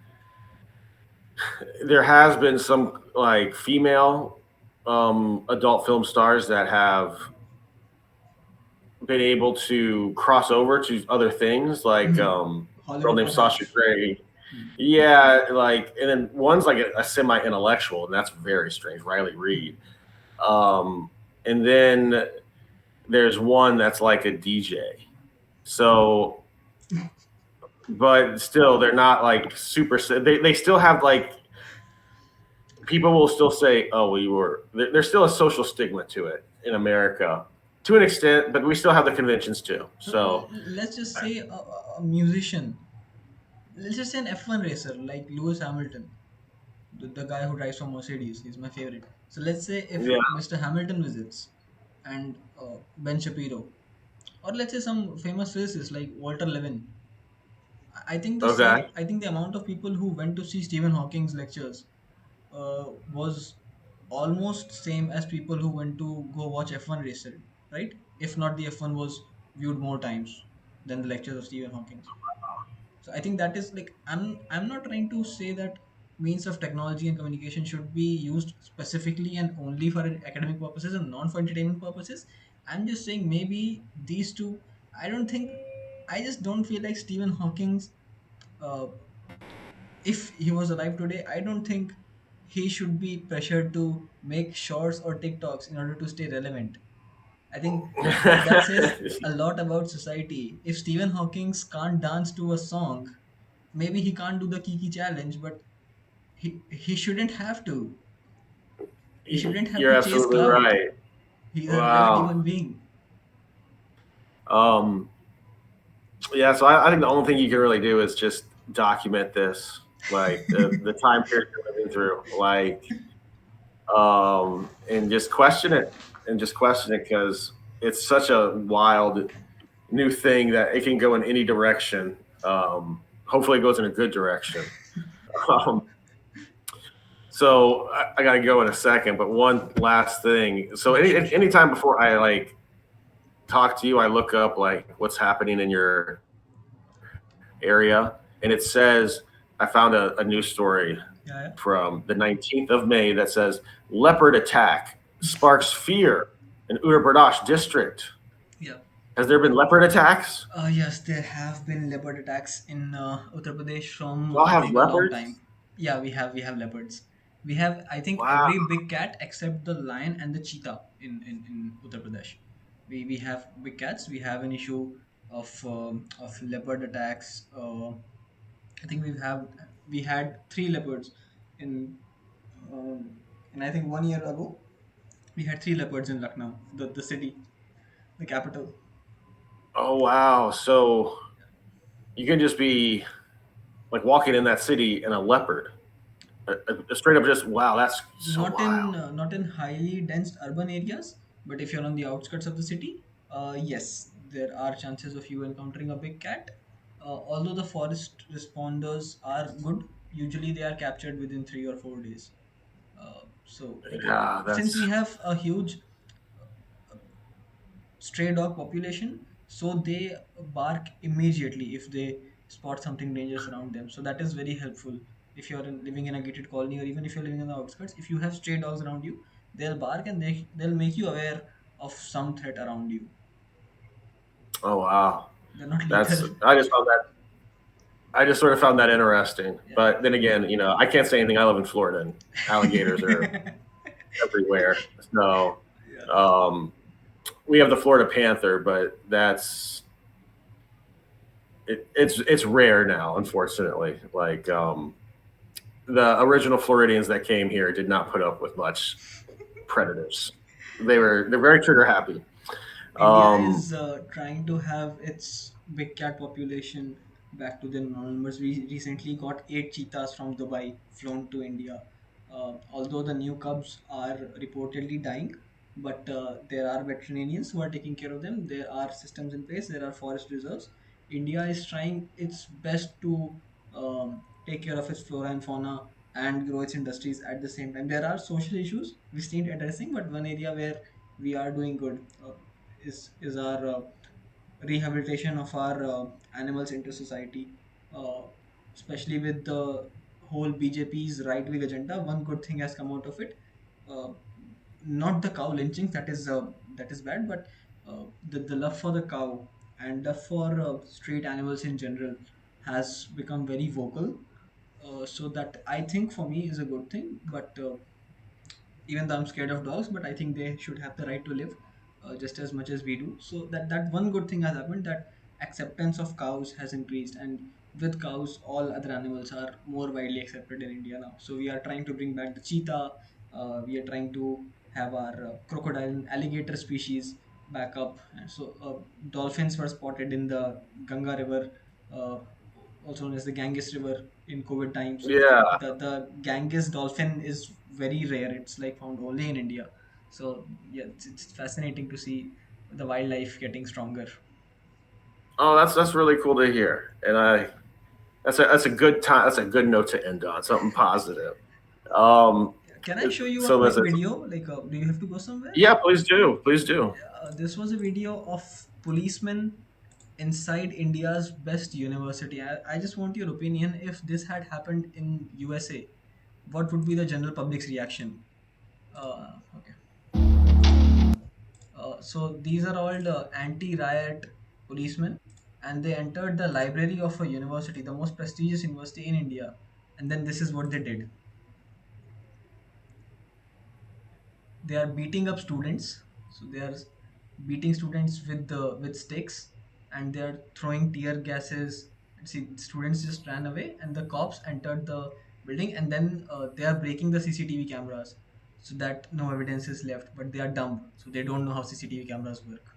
there has been some like female adult film stars that have been able to cross over to other things, like a girl Hollywood named Papa. Sasha Grey. Yeah, like, and then one's like a semi-intellectual, and that's very strange. Riley Reid. Um, and then there's one that's like a DJ. So, but still, they're not like super. They still have like people will still say, "Oh, well, you were." There's still a social stigma to it in America, to an extent, but we still have the conventions too. No, So, let's just say a musician. Let's just say an F1 racer like Lewis Hamilton, the guy who drives for Mercedes. He's my favorite. So let's say if yeah, Mr. Hamilton visits and Ben Shapiro, or let's say some famous physicists like Walter Levin. okay. I think the amount of people who went to see Stephen Hawking's lectures was almost same as people who went to go watch F1 racer, right? If not, the F1 was viewed more times than the lectures of Stephen Hawking. So I think that is like I'm not trying to say that means of technology and communication should be used specifically and only for academic purposes and not for entertainment purposes. I'm just saying maybe these two. I don't think. I just don't feel like Stephen Hawking's. Uh, if he was alive today, I don't think he should be pressured to make shorts or TikToks in order to stay relevant. I think that says a lot about society. If Stephen Hawking can't dance to a song, maybe he can't do the Kiki challenge, but he shouldn't have to. He shouldn't have You're to chase absolutely clout. right. He's a real Wow. human being. Um, yeah, so I think the only thing you can really do is just document this, like the time period you're living through, like, and just question it, because it's such a wild new thing that it can go in any direction. Hopefully, it goes in a good direction. Um, so I got to go in a second, but one last thing. So Sure, sure. anytime before I like talk to you, I look up like what's happening in your area, and it says I found a news story Yeah, yeah. from the 19th of May that says leopard attack sparks fear in Uttar Pradesh district. Yeah. Has there been leopard attacks? Yes, there have been leopard attacks in Uttar Pradesh from Y'all I have think a long leopards? time. Yeah, we have leopards. We have I think Wow. every big cat except the lion and the cheetah in Uttar Pradesh. We have big cats. We have an issue of leopard attacks. I think we had three leopards in in I think 1 year ago. We had three leopards in Lucknow, the city, the capital. Oh wow. So you can just be like walking in that city in a leopard. Straight up just wow, that's so wild. Not in highly dense urban areas, but if you're on the outskirts of the city, yes, there are chances of you encountering a big cat. Although the forest responders are good, usually they are captured within 3 or 4 days. So like Yeah, since we that's have a huge stray dog population, so they bark immediately if they spot something dangerous around them. So that is very helpful if you're living in a gated colony or even if you're living in the outskirts. If you have stray dogs around you, they'll bark and they'll make you aware of some threat around you. oh wow. They're not That's lethal. I just sort of found that interesting. Yeah. But then again, I can't say anything. I live in Florida and alligators are Yeah. everywhere. So Yeah. um, we have the Florida Panther, but that's it's rare now, unfortunately. Like the original Floridians that came here did not put up with much predators. They're very trigger happy. India Um, is trying to have its big cat population back to the normal numbers. We recently got 8 cheetahs from Dubai flown to India. Although the new cubs are reportedly dying, but there are veterinarians who are taking care of them. There are systems in place. There are forest reserves. India is trying its best to take care of its flora and fauna and grow its industries at the same time. There are social issues which need addressing, but one area where we are doing good is our rehabilitation of our animals into society, uh, especially with the whole BJP's right wing agenda. One good thing has come out of it. Uh, Not the cow lynchings, that is bad, but the love for the cow and love for street animals in general has become very vocal. So that I think for me is a good thing, but even though I'm scared of dogs, but I think they should have the right to live just as much as we do. So that one good thing has happened, that acceptance of cows has increased, and with cows, all other animals are more widely accepted in India now. So we are trying to bring back the cheetah. We are trying to have our crocodile and alligator species back up. And so dolphins were spotted in the Ganga River, uh, also known as the Ganges River, in COVID times. yeah. The Ganges dolphin is very rare. It's like found only in India. So yeah, it's fascinating to see the wildlife getting stronger. Oh, that's really cool to hear. And that's a good time. That's a good note to end on. Something positive. Um, Can I show you a so quick listen, video? Like, do you have to go somewhere? yeah, please do, please do. This was a video of policemen inside India's best university. I just want your opinion. If this had happened in USA, what would be the general public's reaction? Okay. So these are all the anti-riot policemen, and they entered the library of a university, the most prestigious university in India. And then this is what they did: they are beating up students. So they are beating students with sticks, and they are throwing tear gases. See, students just ran away, and the cops entered the building, and then they are breaking the CCTV cameras so that no evidence is left. But they are dumb, so they don't know how CCTV cameras work.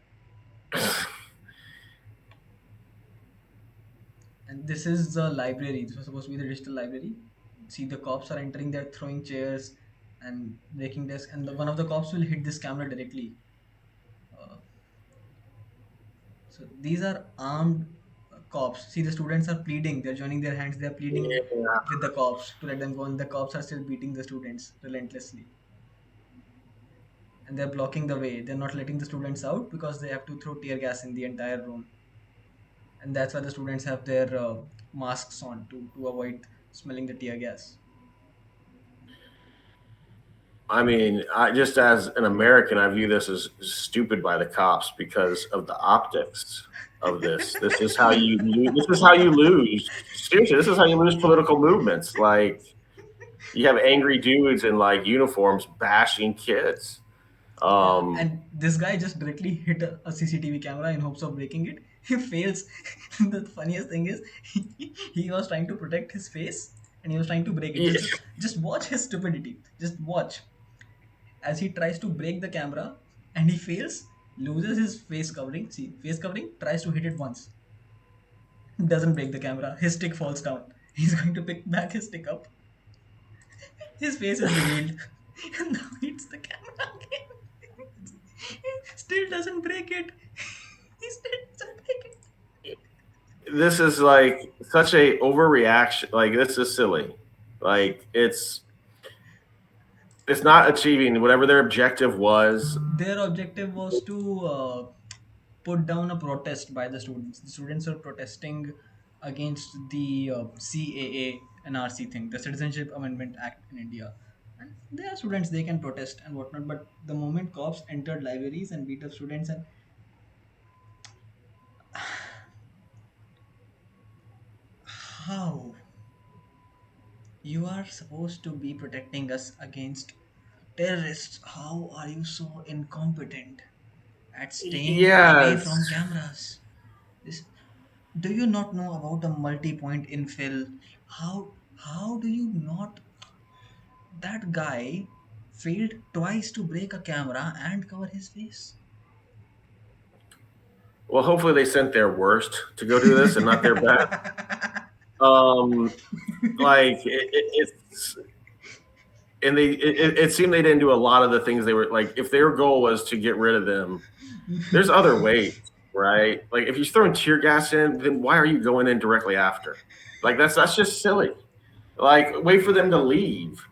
And this is the library. This was supposed to be the digital library. See, the cops are entering there, throwing chairs and breaking desks, and one of the cops will hit this camera directly. Uh, so these are armed cops. See, the students are pleading. They're joining their hands. They're pleading Yeah. with the cops to let them go, and the cops are still beating the students relentlessly. And they're blocking the way. They're not letting the students out because they have to throw tear gas in the entire room. And that's why the students have their masks on to avoid smelling the tear gas. I mean, I just as an American, I view this as stupid by the cops because of the optics of this. This is how you lose. This is how you lose. Seriously, this is how you lose political movements. Like you have angry dudes in like uniforms bashing kids. Yeah, Um, and this guy just directly hit a CCTV camera in hopes of breaking it. He fails. The funniest thing is, he was trying to protect his face and he was trying to break it. yeah, Just watch his stupidity. Just watch as he tries to break the camera and he fails, loses his face covering. See, face covering, tries to hit it once, doesn't break the camera. His stick falls down. He's going to pick back his stick up. His face is revealed, and now hits the camera again. Still doesn't break it. He still doesn't break it. this is like such a overreaction. Like this is silly. Like it's not achieving whatever their objective was. Their objective was to put down a protest by the students. The students are protesting against the CAA and RC thing, the Citizenship Amendment Act in India. And they are students, they can protest and whatnot. But the moment cops entered libraries and beat up students, and how you are supposed to be protecting us against terrorists, how are you so incompetent at staying away from Yes, cameras? This. Do you not know about a multi-point infill? How do you not? That guy failed twice to break a camera and cover his face. Well, hopefully they sent their worst to go do this and not their best. Um, it's and it seemed they didn't do a lot of the things they were like. If their goal was to get rid of them, there's other ways, right? Like if you're throwing tear gas in, then why are you going in directly after? Like that's just silly. Like wait for them to leave.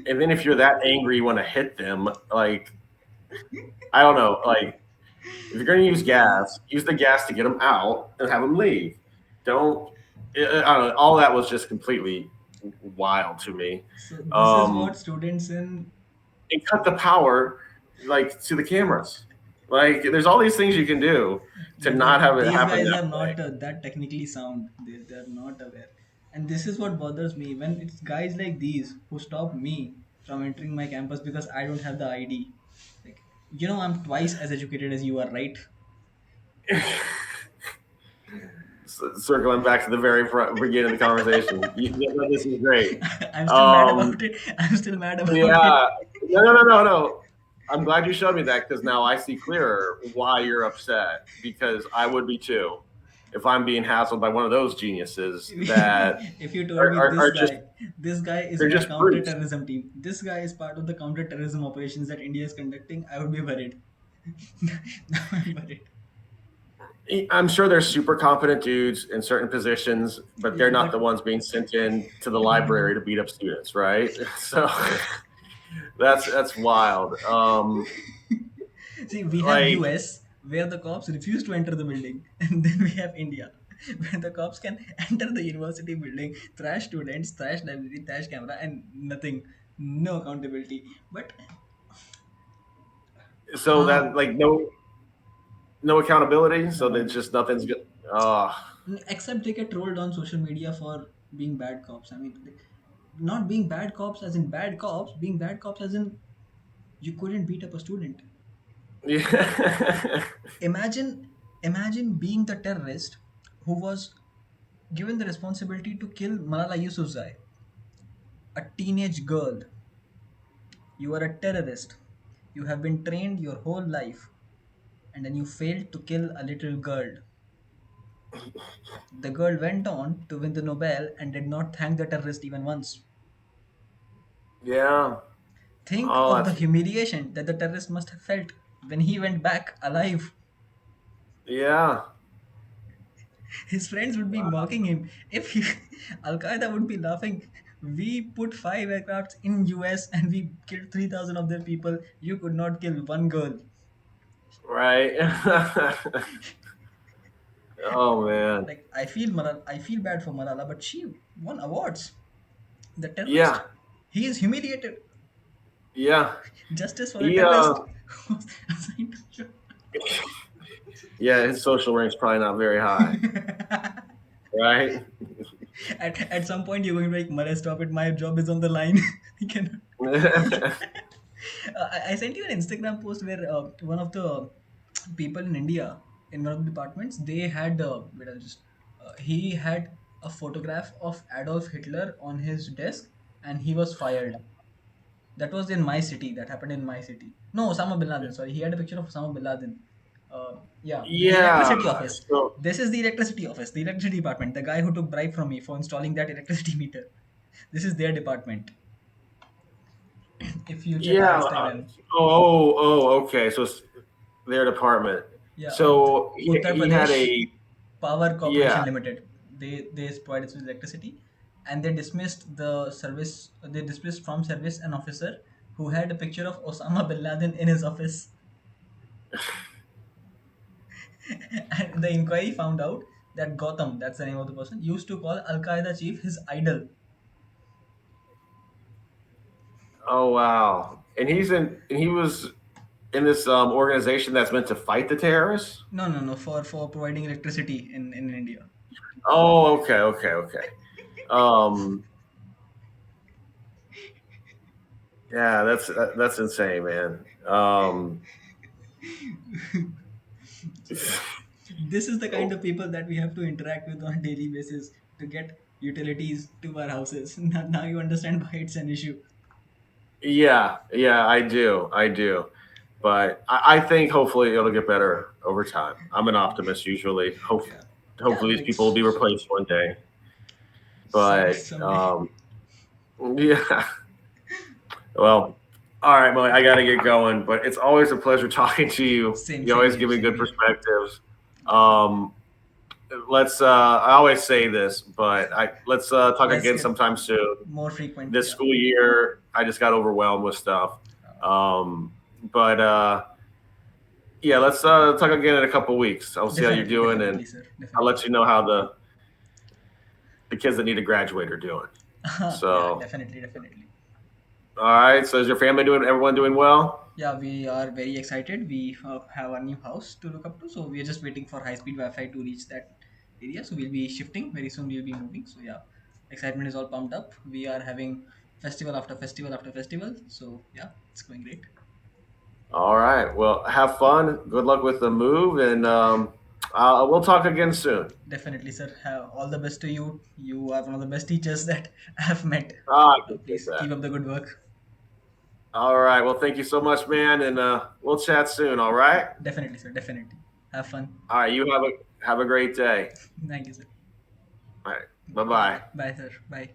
And then if you're that angry, you want to hit them. Like I don't know. Like if you're going to use gas, use the gas to get them out and have them leave. Don't. I don't know. All that was just completely wild to me. So this is what Um, students in and cut the power like to the cameras. Like there's all these things you can do to not have it these happen guys that are way. not that technically sound. They're not aware, and this is what bothers me when it's guys like these who stop me from entering my campus because I don't have the ID. Like, I'm twice as educated as you are, right? Circling back to the very beginning of the conversation, this is great. I'm still mad Um, about it. I'm still mad about it. yeah, no. I'm glad you showed me that because now I see clearer why you're upset because I would be too if I'm being hassled by one of those geniuses that If you told me are just this guy is they're my just brutes. counter-terrorism team, this guy is part of the counter-terrorism operations that India is conducting, I would be worried. Now I'm worried. I'm sure they're super competent dudes in certain positions, but they're Yeah, not the but ones being sent in to the library to beat up students, right? So that's wild. see, we have Like US where the cops refuse to enter the building, and then we have India where the cops can enter the university building, thrash students, thrash library, thrash camera, and nothing, no accountability. But so that how? like no accountability. So that just nothing's good. Except they get trolled on social media for being bad cops. I mean, like, not being bad cops as in bad cops, being bad cops as in you couldn't beat up a student. Yeah. Imagine being the terrorist who was given the responsibility to kill Malala Yousafzai, a teenage girl. You are a terrorist. You have been trained your whole life, and then you failed to kill a little girl. The girl went on to win the Nobel and did not thank the terrorist even once. Yeah. Think Oh, of the that's humiliation that the terrorist must have felt when he went back alive. yeah. His friends would be mocking him. If he, Al Qaeda would be laughing. We put 5 aircrafts in US and we killed 3,000 of their people. You could not kill one girl. Right. Oh man. Like I feel bad for Malala, but she won awards. The terrorist, Yeah. he is humiliated. Yeah. Justice for a He terrorist was assigned to yeah, his social rank's probably not very high. Right? at some point you're going to be like, Mare, stop it. My job is on the line. You cannot. I sent you an Instagram post where one of the people in India in one of the departments they had wait, I'll just he had a photograph of Adolf Hitler on his desk and he was fired. That was in my city. That happened in my city. No, Osama bin Laden. Sorry, he had a picture of Osama bin Laden. Yeah, the Yeah. electricity office. So This is the electricity office, the electricity department. The guy who took bribe from me for installing that electricity meter. This is their department. If you check our yeah. Instagram, Okay. So it's their department. yeah, So Uttar he had Pradesh a Power yeah. Corporation Limited. They provided us with electricity, and they dismissed the service. They dismissed from service an officer who had a picture of Osama bin Laden in his office. And the inquiry found out that Gotham, that's the name of the person, used to call Al Qaeda chief his idol. Oh wow. And he was in this organization that's meant to fight the terrorists. No, no, no, for providing electricity in India. Oh, okay. Um, yeah, that's insane, man. This is the kind Oh, of people that we have to interact with on a daily basis to get utilities to our houses. Now you understand why it's an issue. yeah, yeah, I do. But I think hopefully it'll get better over time. I'm an optimist usually. Yeah. Yeah, Hopefully these like people will be replaced one day. But someday. yeah, well, all right, Molly, I got to get going. But it's always a pleasure talking to you. You Same always here, give me same good here. perspectives. Definitely. Um, let's. I always say this, but let's talk Let's again get sometime soon. more frequent. This Yeah. school year, I just got overwhelmed with stuff. Uh, Um, but yeah, let's talk again in a couple weeks. I'll see how you're Definitely, doing, and definitely, sir. I'll Definitely. let you know how the kids that need to graduate are doing. Yeah, So, definitely, definitely. all right. So, is your family doing? Everyone doing well? Yeah, we are very excited. We have a new house to look up to, so we are just waiting for high-speed Wi-Fi to reach that area. So we'll be shifting very soon. We'll be moving. So yeah, excitement is all pumped up. We are having festival after festival after festival. So yeah, it's going great. All right. Well, have fun. Good luck with the move, and we'll talk again soon. Definitely, sir. Have all the best to you. You are one of the best teachers that I have met. I appreciate Please that. keep up the good work. All right. Well, thank you so much, man, and we'll chat soon. All right. Definitely, sir. Definitely. Have fun. All right. You have a great day. Thank you, sir. All right. Bye Bye. bye. Bye, sir. Bye.